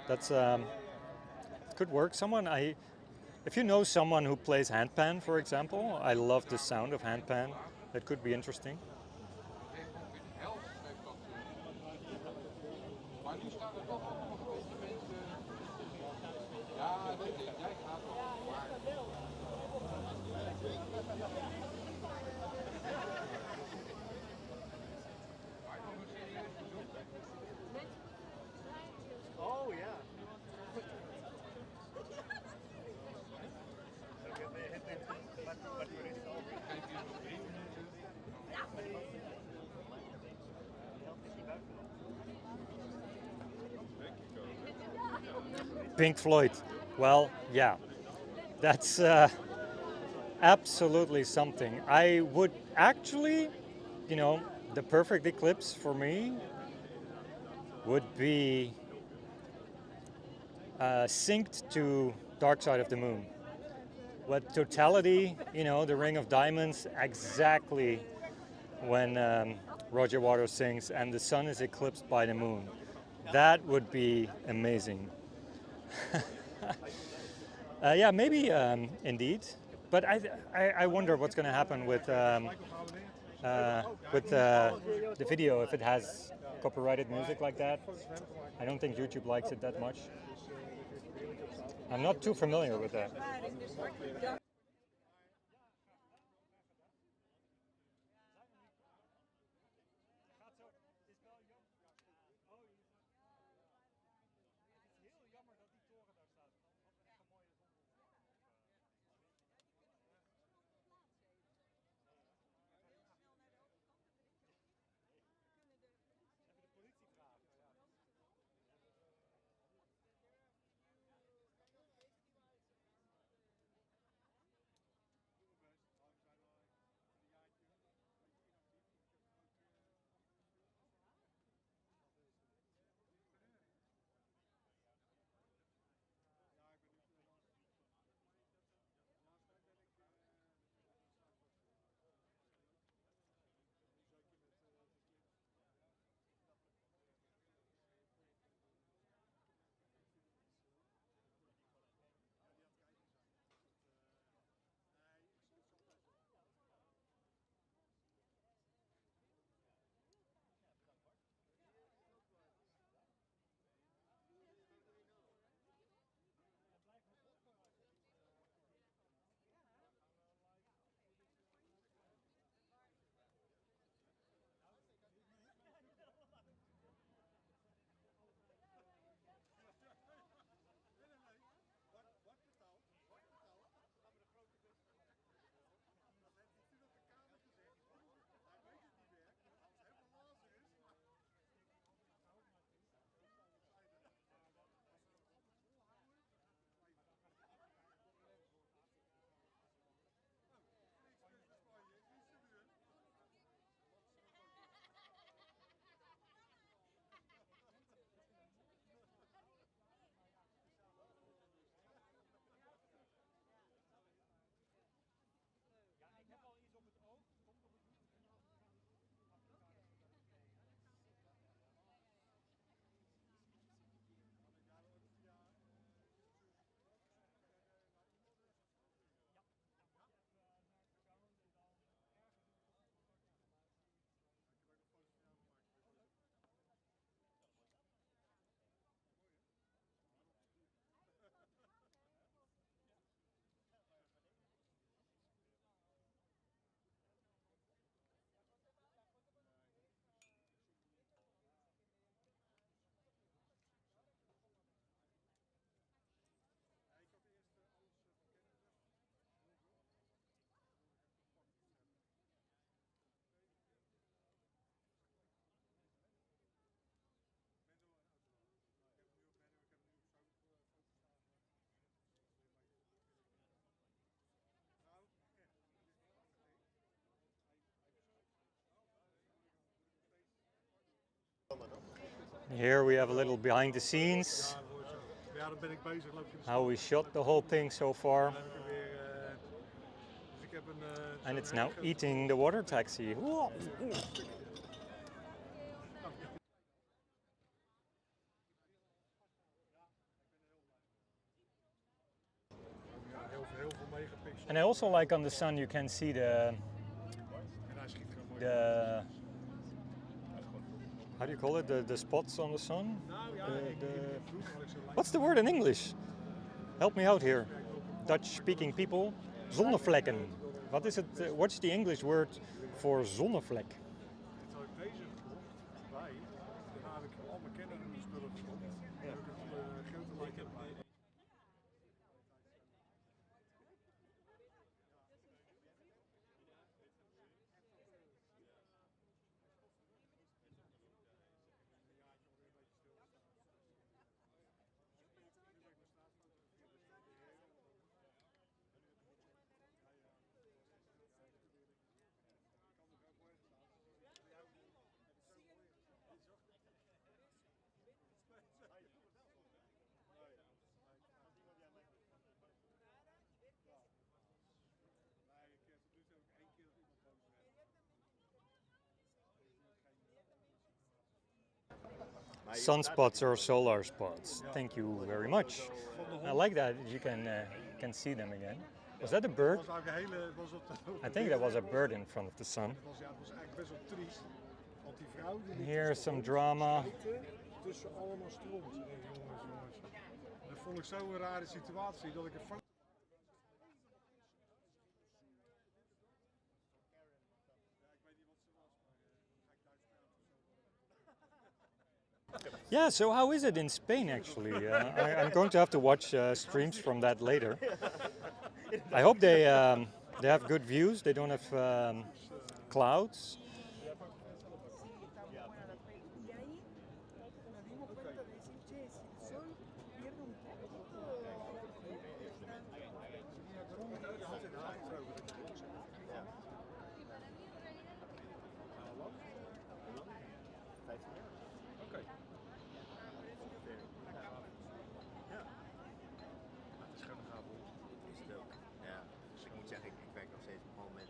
That's could work. If you know someone who plays handpan, for example, I love the sound of handpan. That could be interesting. Oh ja. Pink Floyd. Well, yeah, that's absolutely something. I would actually, you know, the perfect eclipse for me would be synced to Dark Side of the Moon. What totality, you know, the Ring of Diamonds, exactly when Roger Waters sings and the sun is eclipsed by the moon. That would be amazing. Yeah, maybe indeed. But I wonder what's going to happen with the video if it has copyrighted music like that. I don't think YouTube likes it that much. I'm not too familiar with that. Here we have a little behind the scenes, Ja, dan ben ik bezig, loop je de how we shot the whole thing so far. Dan heb ik er weer. Dus ik heb een. And it's now eating the water taxi. Whoa. Heel veel megapixels. And I also like on the sun you can see En hij schiet gewoon mooi. the how do you call it, the spots on the sun? Nou ja, vroeger had ik zo'n What's the word in English? Help me out here. Dutch speaking people. Zonnevlekken. What is it? What's the English word for zonnevlek? Dit had ik deze gekocht bij. Daarna heb ik al mijn Canon spullen gekocht. Dan heb ik een grote light erbij. Sunspots or solar spots. Thank you very much. I like that you can see them again. Was that a bird? Het was eigenlijk een hele. Het was op de, I think that was a bird in front of the sun. het was eigenlijk best wel triest. Want die vrouw die liep Here's dus some op drama. zitten tussen allemaal stront. Ik denk, jongens. Dat vond ik zo'n rare situatie dat ik een foto. Yeah, so how is it in Spain actually? I'm going to have to watch streams from that later. I hope they have good views. They don't have clouds. Het is gewoon een gaaf hond. Is het ook. Ja. Dus ik moet zeggen, ik werk nog steeds gewoon met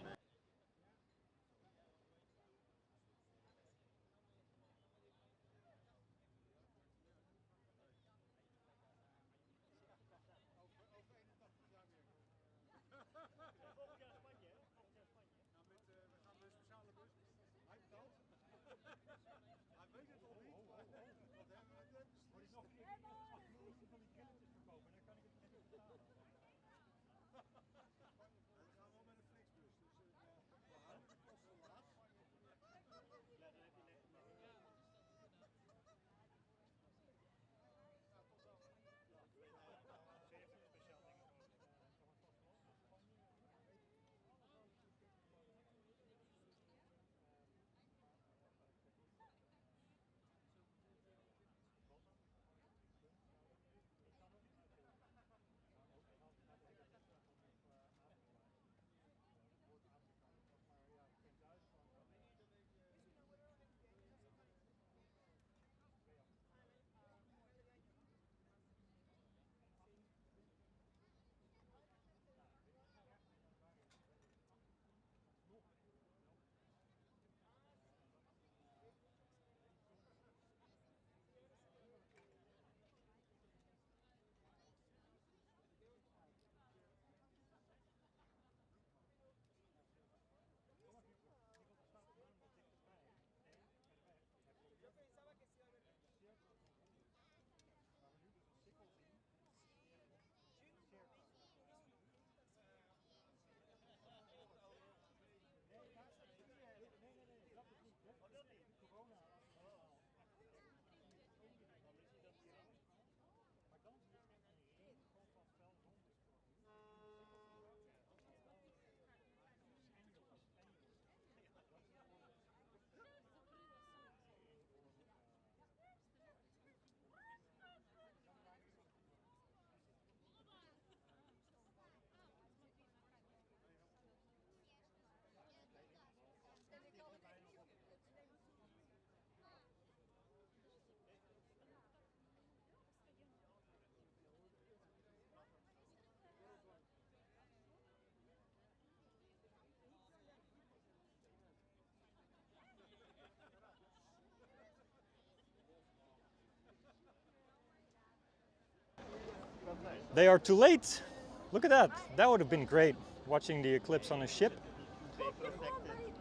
they are too late. Look at that. That would have been great, watching the eclipse on a ship.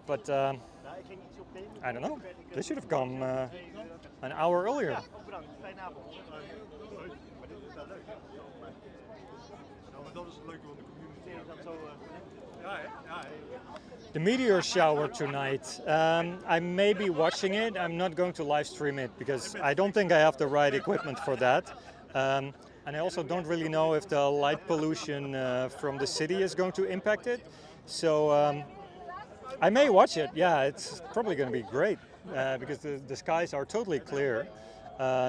But I don't know. They should have gone an hour earlier. Bedankt, fijne avond. Maar dit is wel leuk. Ja, maar dat is het leuke van de community. Is dat zo? Ja, hè? Ja, hè? The meteor shower tonight. I may be watching it. I'm not going to live stream it because I don't think I have the right equipment for that. And I also don't really know if the light pollution from the city is going to impact it. So I may watch it. Yeah, it's probably going to be great because the skies are totally clear.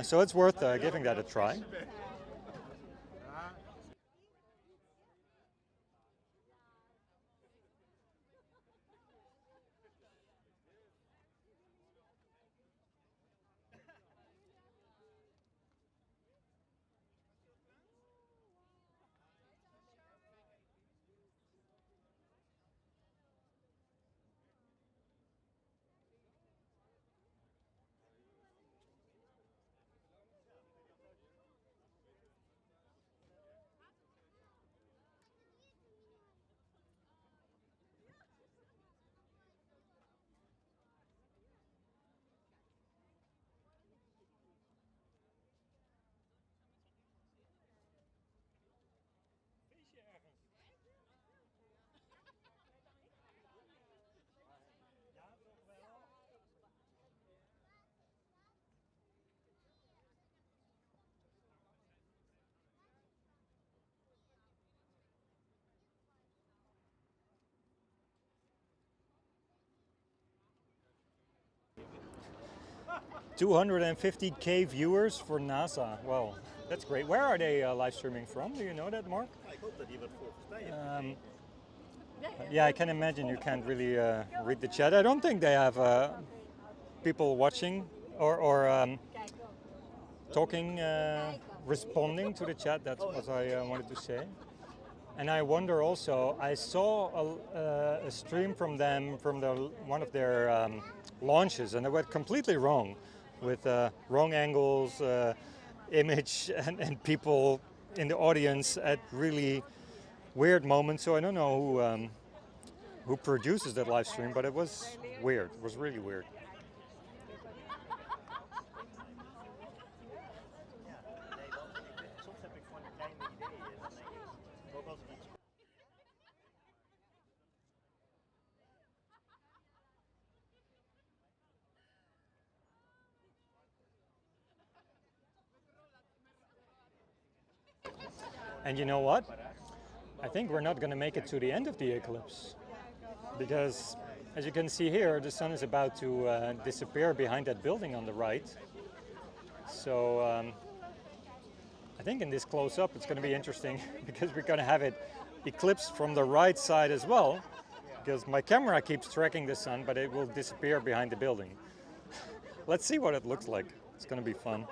So it's worth giving that a try. $250K viewers for NASA. Well, that's great. Where are they live streaming from? Do you know that, Mark? Ik hoop dat hier wat volgens mij hebt. Yeah, I can imagine you can't really read the chat. I don't think they have people watching or talking, responding to the chat. That's what I wanted to say. And I wonder also, I saw a stream from them from one of their launches, and they were completely wrong, with wrong angles, image, and people in the audience at really weird moments. So I don't know who produces that live stream, but it was weird. It was really weird. Soms heb ik gewoon kleine ideeën. Dan denk ik, ook als ik iets. And you know what? I think we're not going to make it to the end of the eclipse, because as you can see here, the sun is about to disappear behind that building on the right. So I think in this close-up it's going to be interesting because we're going to have it eclipsed from the right side as well, because my camera keeps tracking the sun, but it will disappear behind the building. Let's see what it looks like. It's going to be fun.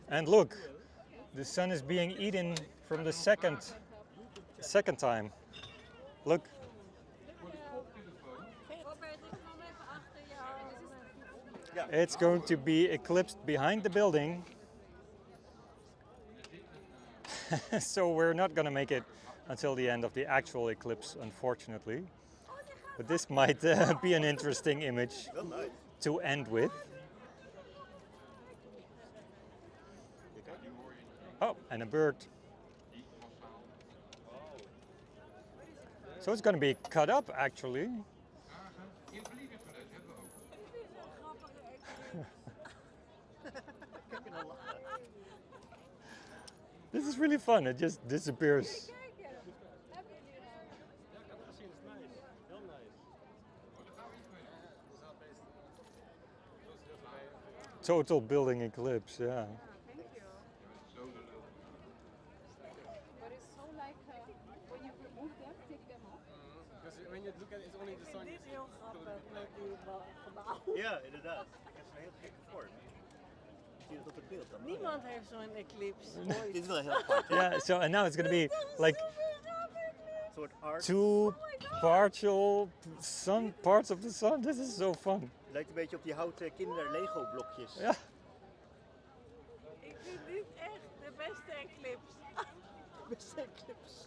And look, the sun is being eaten from the second time. Look. Robert, ik kom even achter jou. It's going to be eclipsed behind the building. So we're not going to make it until the end of the actual eclipse, unfortunately. But this might be an interesting image Wel nice. to end with. Oh, and a bird. So it's going to be cut up, actually. This is really fun. It just disappears. Total building eclipse, yeah. But it's so like when you remove them, take them off. Because when you look at it, it's only the sun. Dit is heel grappig met die gebouw. Ja, inderdaad. Het is een heel gekke vorm. Zie je dat op het beeld dan? Niemand heeft zo'n eclipse. Dit is wel heel apart. hè? Yeah, so and now it's going to be like Een soort art. two partial sun parts of the sun. This is so fun. Het lijkt een beetje op die houten kinder-Lego-blokjes. Ja. Ik vind dit echt de beste eclipse. Beste eclipse.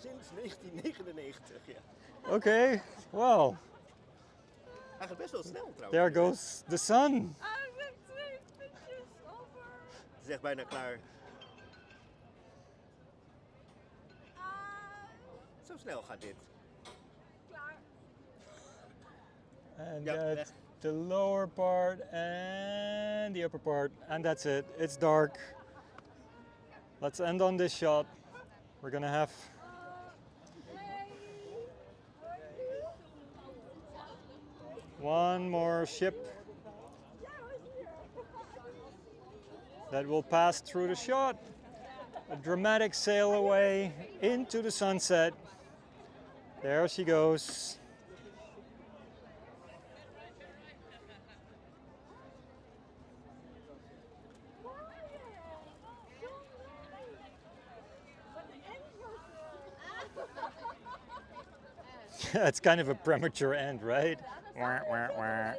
Sinds 1999, ja. Okay, well, Eigenlijk best wel snel trouwens. there goes the sun. Ah, er zijn 2 puntjes over. Het is echt bijna klaar. Zo snel gaat dit. Klaar. And Yeah, that's that's- the lower part and the upper part, and that's it. It's dark. Let's end on this shot. We're gonna have one more ship that will pass through the shot. A dramatic sail away into the sunset. There she goes. It's kind of a premature end, right? Wah, wah, wah.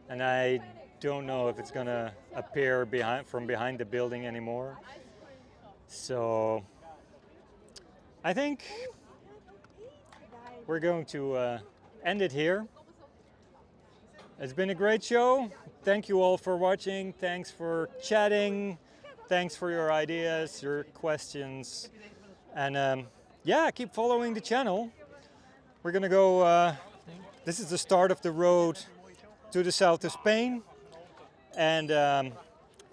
And I don't know if it's gonna appear from behind the building anymore. So I think we're going to end it here. It's been a great show. Thank you all for watching. Thanks for chatting. Thanks for your ideas, your questions. And yeah, keep following the channel. We're gonna go, this is the start of the road to the south of Spain. And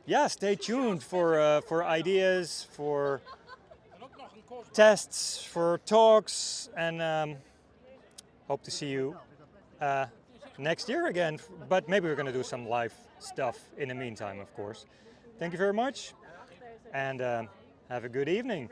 yeah, stay tuned for ideas, for tests, for talks, and hope to see you next year again. But maybe we're gonna do some live stuff in the meantime, of course. Thank you very much, and have a good evening.